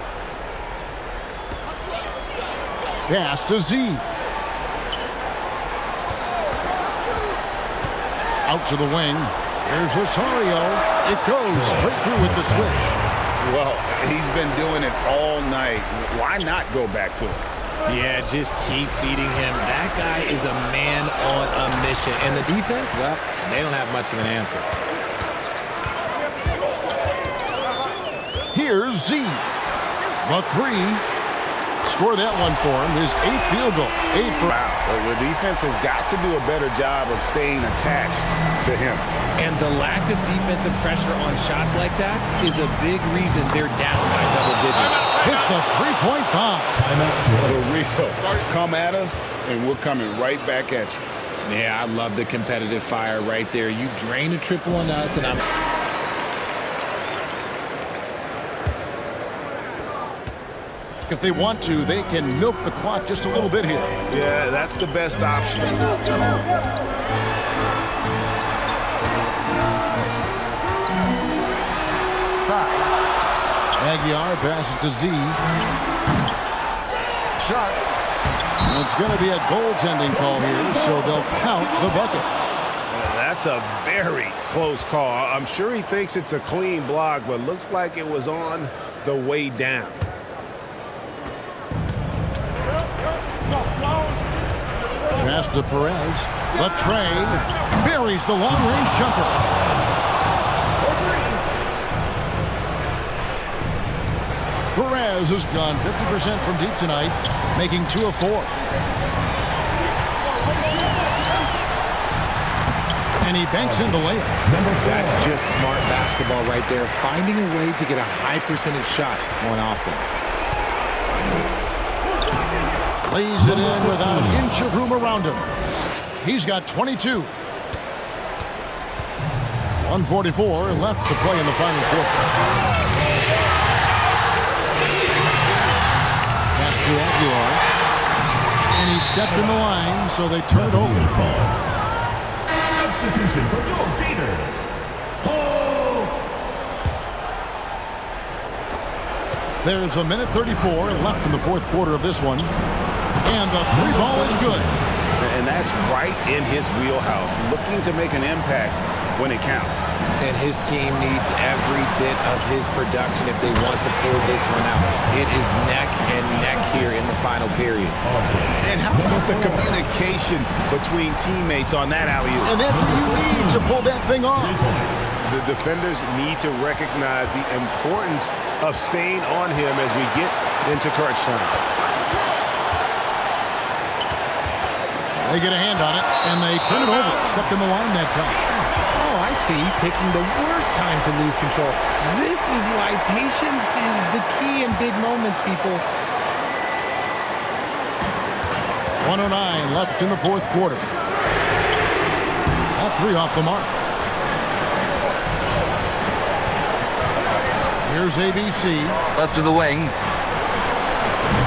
Pass to Z. Out to the wing. Here's Rosario. It goes straight through with the swish.
Well, he's been doing it all night. Why not go back to him?
Yeah, just keep feeding him. That guy is a man on a mission. And the defense, well, they don't have much of an answer.
Here's Z. The three. Score that one for him. His 8th field goal. 8 for...
Wow. The defense has got to do a better job of staying attached to him.
And the lack of defensive pressure on shots like that is a big reason they're down by double digits.
Hits the three-point bomb.
For real. Come at us, and we're coming right back at you.
Yeah, I love the competitive fire right there. You drain a triple on us, and I'm...
If they want to, they can milk the clock just a little bit here.
Yeah, that's the best option.
Aguiar passes to Z.
Shot.
And it's going to be a goaltending call here, so they'll count the bucket.
That's a very close call. I'm sure he thinks it's a clean block, but looks like it was on the way down.
Pass to Perez. The tray buries the long-range jumper. Perez has gone 50% from deep tonight, making 2 of 4. And he banks in the layup.
That's just smart basketball right there, finding a way to get a high percentage shot on offense.
Lays it in without an inch of room around him. He's got 22. 1:44 left to play in the final quarter. Pass to Aguilar. And he stepped in the line, so they turn it over.
Substitution for your Gators. Hold.
There's a minute 34 left in the fourth quarter of this one. And the three ball is good.
And that's right in his wheelhouse, looking to make an impact when it counts.
And his team needs every bit of his production if they want to pull this one out. It is neck and neck here in the final period.
And how about the communication between teammates on that alley-oop?
And that's what you need to pull that thing off.
The defenders need to recognize the importance of staying on him as we get into crunch time.
They get a hand on it, and they turn it over. Stepped in the line that time.
Oh, I see. Picking the worst time to lose control. This is why patience is the key in big moments, people.
1:09 left in the fourth quarter. That three off the mark. Here's ABC.
Left to the wing.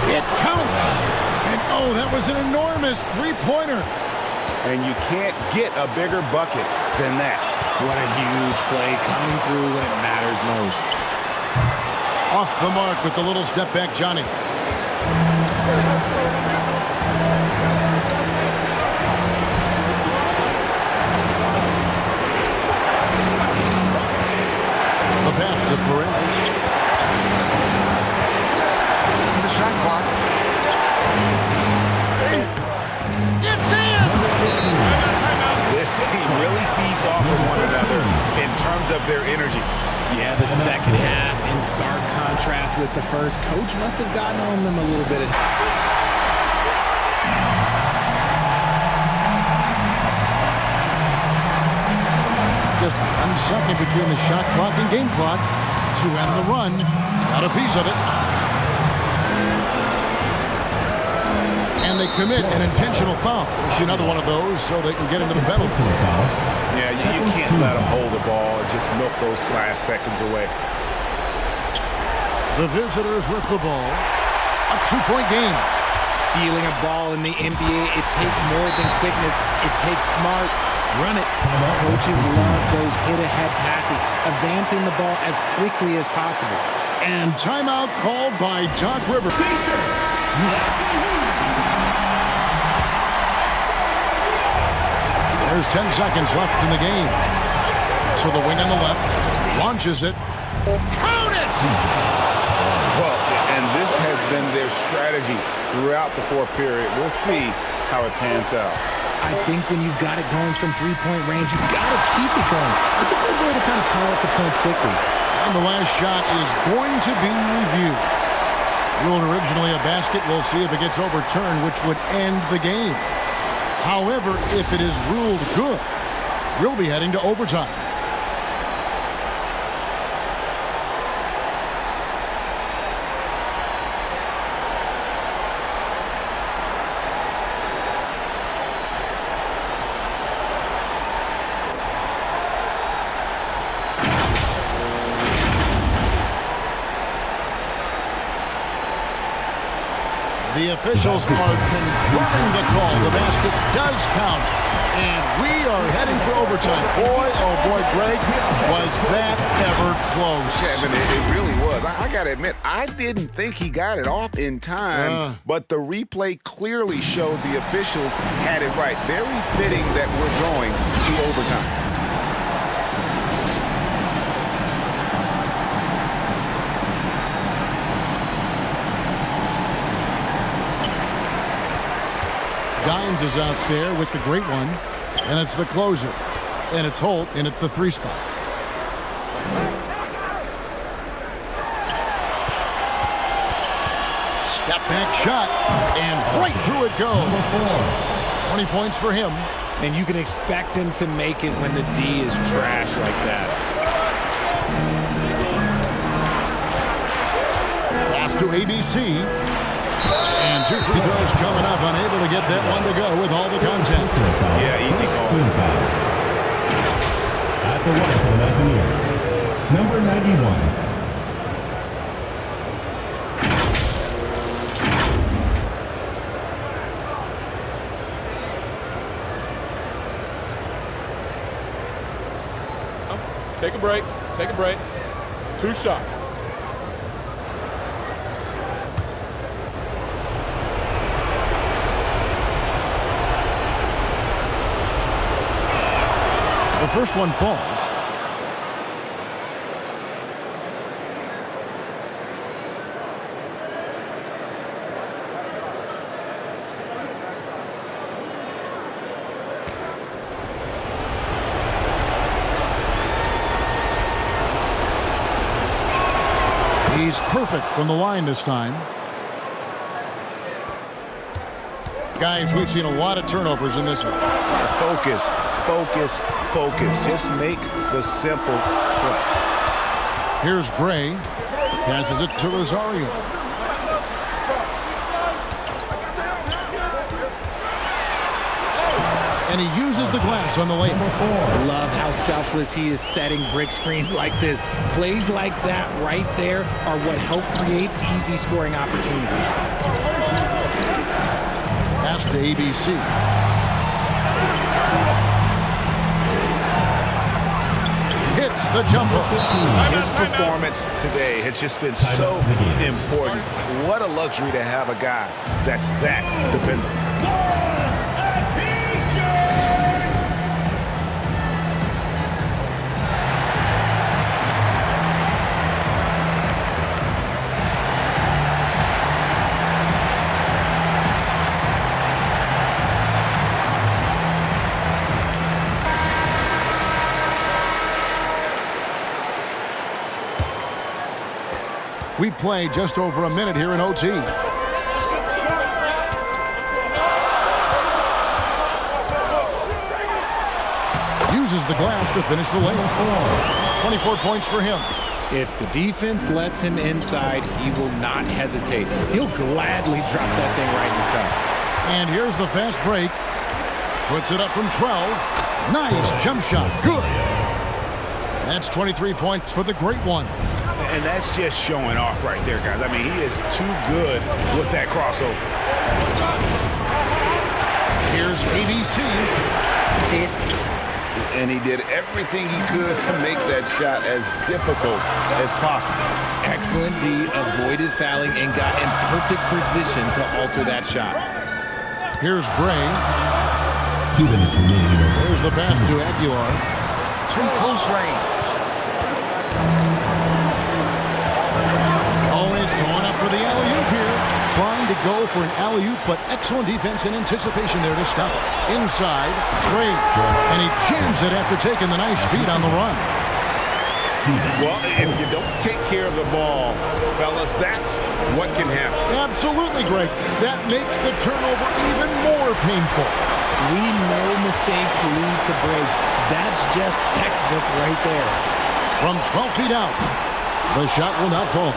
It counts. And oh, that was an enormous three-pointer.
And you can't get a bigger bucket than that.
What a huge play coming through when it matters most.
Off the mark with the little step back, Johnny. The pass to Perez.
The shot clock.
It's in!
This team really feeds off of one another in terms of their energy.
Yeah, the second half in stark contrast with the first. Coach must have gotten on them a little bit.
Just 1 second between the shot clock and game clock to end the run. Got a piece of it. And they commit an intentional foul. See another one of those so they can get into the penalty.
Yeah, you can't let them hold the ball and just milk those last seconds away.
The visitors with the ball. A 2-point game.
Stealing a ball in the NBA, it takes more than quickness. It takes smarts. Run it. Coaches love those hit-ahead passes, advancing the ball as quickly as possible.
And timeout called by Jock Rivers.
T-shirt.
There's 10 seconds left in the game. To the wing on the left. Launches it. Count it!
Well, and this has been their strategy throughout the fourth period. We'll see how it pans out.
I think when you've got it going from three-point range, you've got to keep it going. It's a good way to kind of pile up the points quickly.
And the last shot is going to be reviewed. Ruled originally a basket, we'll see if it gets overturned, which would end the game. However, if it is ruled good, we'll be heading to overtime. The officials are confirming the call. The basket does count. And we are heading for overtime. Boy, oh boy, Greg, was that ever close.
Kevin, it really was. I got to admit, I didn't think he got it off in time, but the replay clearly showed the officials had it right. Very fitting that we're going to overtime.
Dines is out there with the great one, and it's the closer. And it's Holt in at the 3 spot. Step back shot, and right through it goes. 20 points for him.
And you can expect him to make it when the D is trash like that.
Pass to ABC. And 2 free throws coming up, unable to get that one to go with all the content.
Yeah, easy call.
Team foul. At the line for the Buccaneers, number 91.
Take a break. Take a break. 2 shots.
The first one falls. He's perfect from the line this time. Guys, we've seen a lot of turnovers in this one.
Focus, focus, focus. Just make the simple play.
Here's Gray. Passes it to Rosario. And he uses the glass on the layup.
Love how selfless he is setting brick screens like this. Plays like that right there are what help create easy scoring opportunities.
Pass to ABC. Hits the jumper.
His performance today has just been so important. What a luxury to have a guy that's that dependable.
We play just over a minute here in OT. Uses the glass to finish the layup. 24 points for him.
If the defense lets him inside, he will not hesitate. He'll gladly drop that thing right in the cup.
And here's the fast break. Puts it up from 12. Nice jump shot. Good. That's 23 points for the great one.
And that's just showing off right there, guys. I mean, he is too good with that crossover.
Here's ABC.
And he did everything he could to make that shot as difficult as possible.
Excellent D, avoided fouling, and got in perfect position to alter that shot.
Here's Gray.
2 minutes remaining in overtime.
There's the pass to Aguilar.
From close range.
Always going up for the alley-oop here. Trying to go for an alley-oop, but excellent defense and anticipation there to stop it. Inside, Gray. And he jams it after taking the nice feed on the run.
Well, if you don't take care of the ball, fellas, that's what can happen.
Absolutely, Greg. That makes the turnover even more painful.
We know mistakes lead to breaks. That's just textbook right there.
From 12 feet out, the shot will not fall.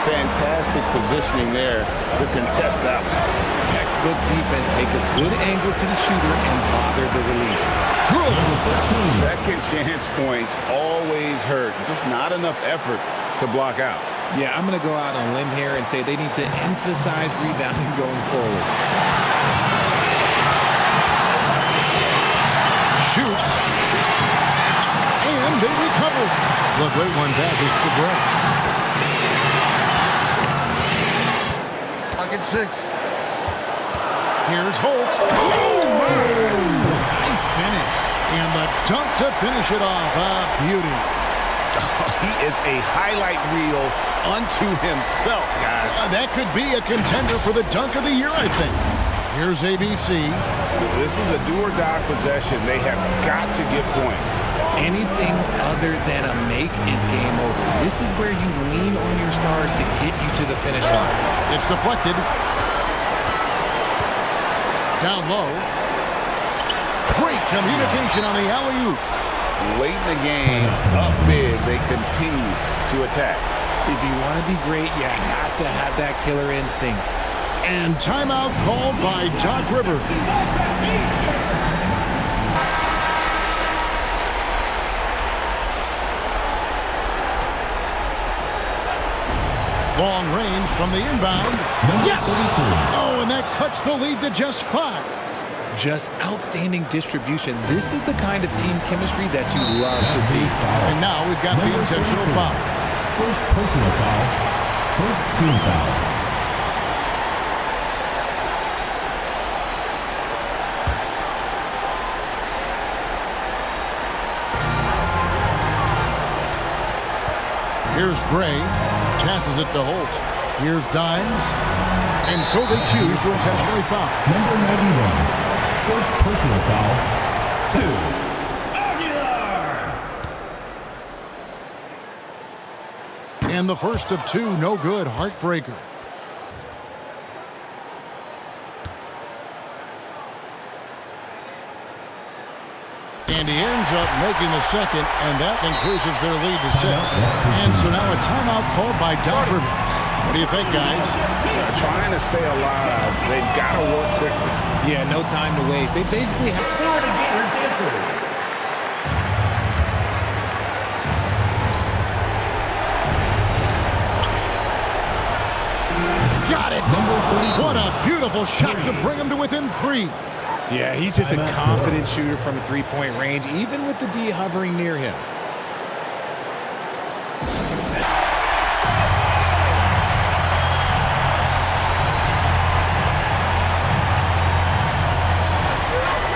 Fantastic positioning there to contest that one.
Textbook defense. Take a good angle to the shooter and bother the release.
Good.
Second chance points always hurt. Just not enough effort to block out.
Yeah, I'm going to go out on a limb here and say they need to emphasize rebounding going forward.
Shoots. And they recover. The great one passes to Gray.
Pocket 6.
Here's Holt. Nice finish. And the dunk to finish it off. Beauty.
He is a highlight reel unto himself, guys.
That could be a contender for the dunk of the year, I think. Here's ABC.
This is a do-or-die possession. They have got to get points.
Anything other than a make is game over. This is where you lean on your stars to get you to the finish line.
It's deflected. Down low. Great communication on the alley-oop.
Late in the game, up big, they continue to attack.
If you want to be great, you have to have that killer instinct.
And timeout called by Doc Rivers. Long range from the inbound. Yes! Oh, and that cuts the lead to just 5.
Just outstanding distribution. This is the kind of team chemistry that you love to see.
And now we've got the intentional foul.
First personal foul. First team foul.
Here's Gray. Passes it to Holt. Here's Dimes. And so they choose to intentionally foul.
Number 91. First personal foul. Sue Aguilar.
And the first of 2, no good. Heartbreaker. And he ends up making the second, and that increases their lead to 6. And so now a timeout called by Doc Rivers. What do you think, guys?
Trying to stay alive. They've got to work quickly.
Yeah, no time to waste. They basically have...
Got it! What a beautiful shot to bring him to within 3.
Yeah, he's just a confident shooter from three-point range, even with the D hovering near him.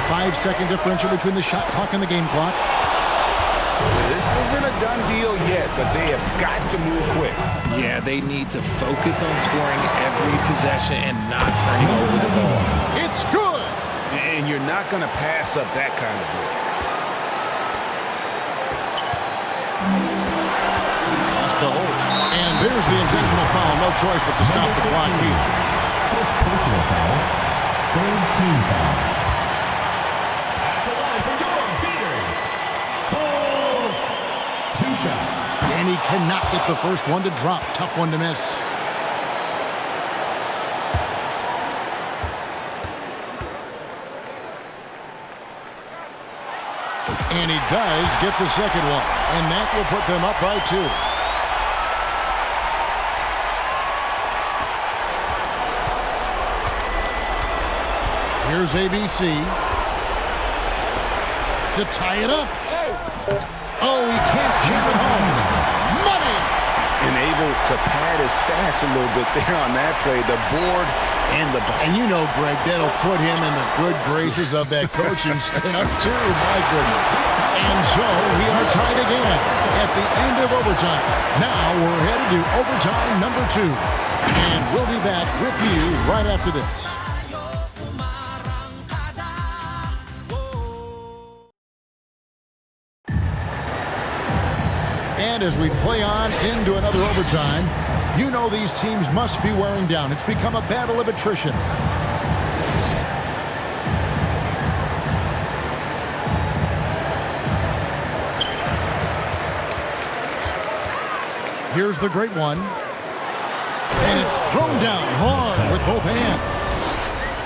Five-second differential between the shot clock and the game clock.
This isn't a done deal yet, but they have got to move quick.
Yeah, they need to focus on scoring every possession and not turning over the ball.
It's good!
And you're not going to pass up that kind of goal.
Pass to Holt. And there's the intentional foul. No choice but to stop the clock here.
Personal foul. Third team foul.
And he cannot get the first one to drop. Tough one to miss. And he does get the second one. And that will put them up by 2. Here's ABC. To tie it up. Oh, he can't jam it home. Money!
And able to pad his stats a little bit there on that play. The board
And you know, Greg, that'll put him in the good graces of that coaching staff, too. My goodness. And so we are tied again at the end of overtime. Now we're headed to overtime number 2. And we'll be back with you right after this. And as we play on into another overtime, you know these teams must be wearing down. It's become a battle of attrition. Here's the great one. And it's thrown down hard with both hands.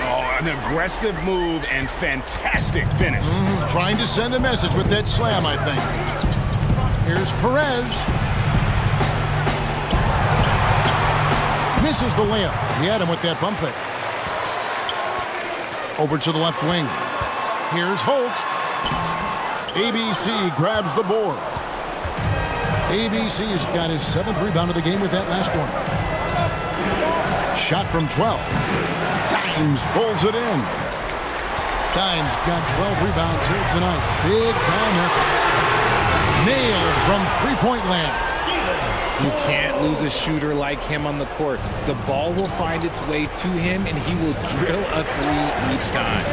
Oh, an aggressive move and fantastic finish.
Trying to send a message with that slam, I think. Here's Perez. Misses the layup. He had him with that bump fake. Over to the left wing. Here's Holt. ABC grabs the board. ABC's got his 7th rebound of the game with that last one. Shot from 12. Dimes pulls it in. Dimes got 12 rebounds here tonight. Big time effort. Nailed from three-point land.
You can't lose a shooter like him on the court. The ball will find its way to him, and he will drill a 3 each time.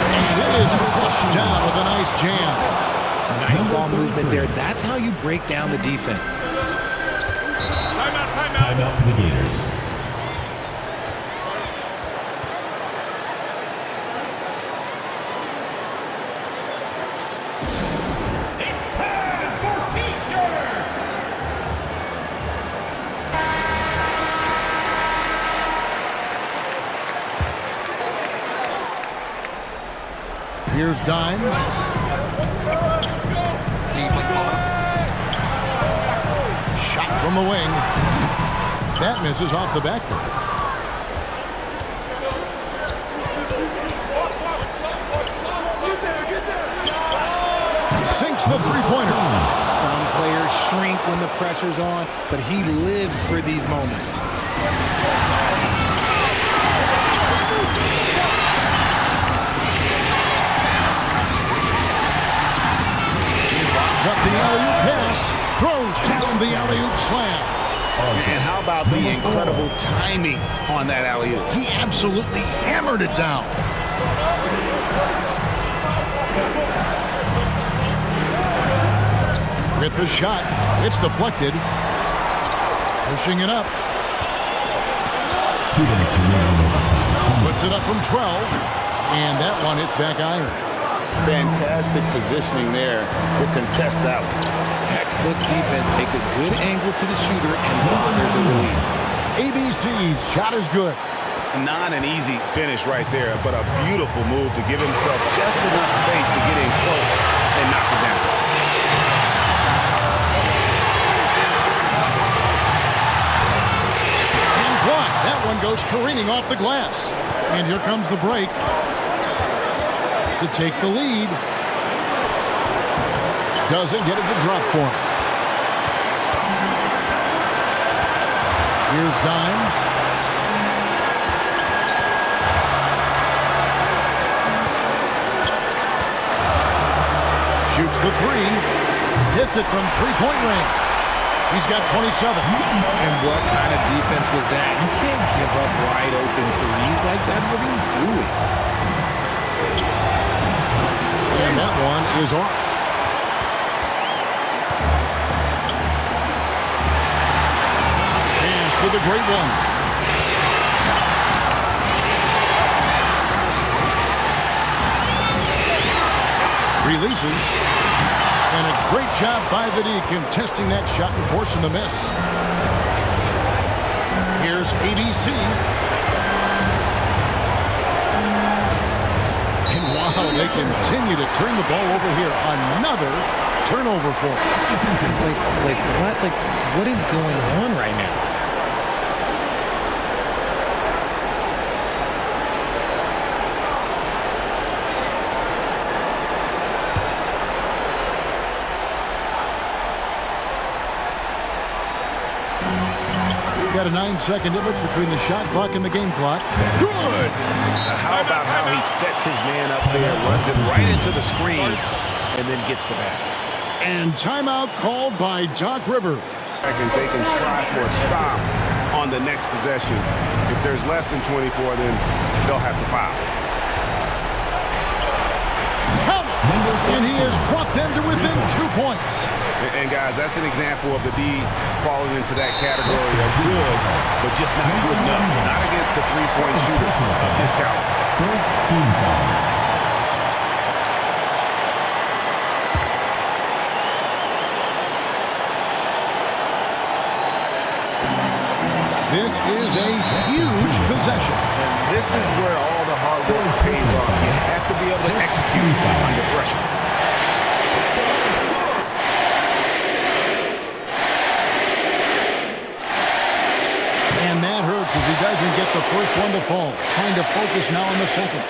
And it is flushed down with a nice jam.
Nice ball movement there. That's how you break down the defense.
Timeout for the Gators.
Here's Dimes. Shot from the wing. That misses off the backboard. Sinks the three-pointer.
Some players shrink when the pressure's on, but he lives for these moments.
Up the alley-oop pass, throws down the alley-oop slam.
And how about the incredible timing on that alley-oop?
He absolutely hammered it down. With the shot, it's deflected. Pushing it up.
2 minutes remaining overtime.
Puts it up from 12, and that one hits back iron.
Fantastic positioning there to contest that one.
Textbook defense. Take a good angle to the shooter and bother the release.
ABC's shot is good.
Not an easy finish right there, but a beautiful move to give himself just enough space to get in close and knock it down.
And blocked. That one goes careening off the glass. And here comes the break to take the lead. Doesn't get it to drop for him. Here's Dimes. Shoots the three. Hits it from three-point range. He's got 27.
And what kind of defense was that? You can't give up wide open threes like that. What are you doing?
And that one is off. Pass to the great one. Releases. And a great job by the D contesting that shot and forcing the miss. Here's ABC. And wow, they continue to turn the ball over here. Another turnover for them.
What is going on right now?
Got a 9-second difference between the shot clock and the game clock.
Good. How about how he sets his man up there, runs it right into the screen, and then gets the basket.
And timeout called by Doc Rivers.
Seconds, they can try for a stop on the next possession. If there's less than 24, then they'll have to foul.
Count! And he has brought them to within 2 points.
And guys, that's an example of the D falling into that category of good, but just not good enough. Not against the three-point shooter of his caliber.
This is a huge possession.
And this is where all the hard work pays off. You have to be able to execute under pressure.
And that hurts as he doesn't get the first one to fall. Trying to focus now on the second.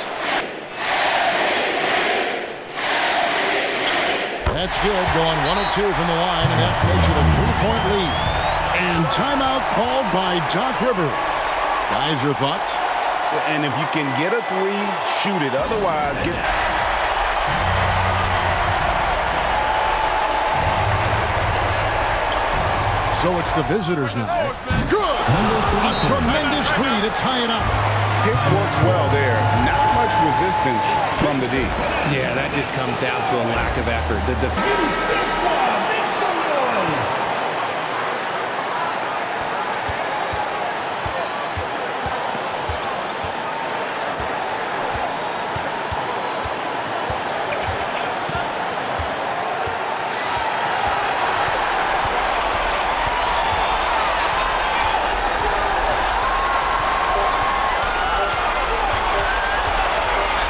That's good. Going 1 of 2 from the line, and that makes it a 3-point lead. And timeout called by Doc Rivers. Guys, your thoughts?
And if you can get a 3, shoot it. Otherwise, get...
So it's the visitors now. Good! A tremendous 3 to tie it up.
It works well there. Not much resistance from the D.
Yeah, that just comes down to a lack of effort. The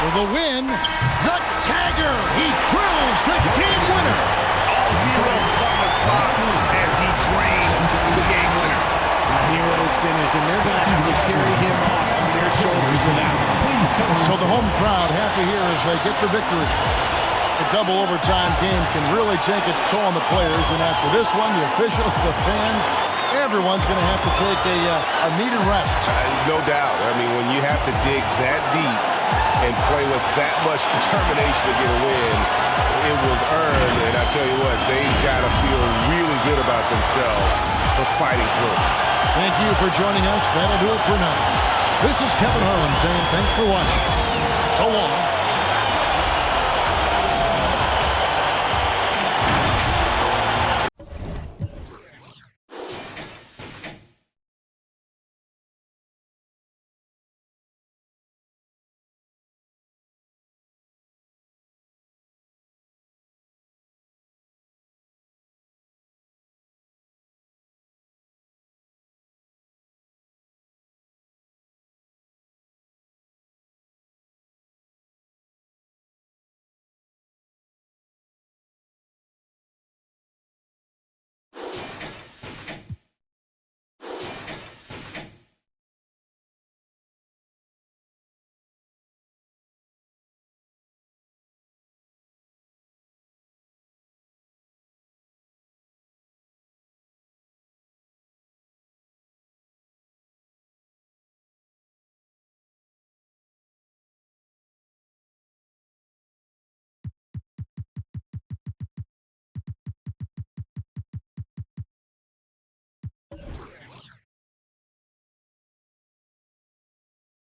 For the win, the tagger. He drills the game winner.
All zeros on the clock as he drains the game winner.
Heroes finish, and they're going to have to carry him off on their shoulders for that.
So the home crowd happy here as they get the victory. A double overtime game can really take its toll on the players, and after this one, the officials, the fans, everyone's going to have to take a needed rest.
No doubt. I mean, when you have to dig that deep and play with that much determination to get a win, it was earned, and I tell you what, they've got to feel really good about themselves for fighting through.
Thank you for joining us. That'll do it for now. This is Kevin Harlan saying thanks for watching. So long.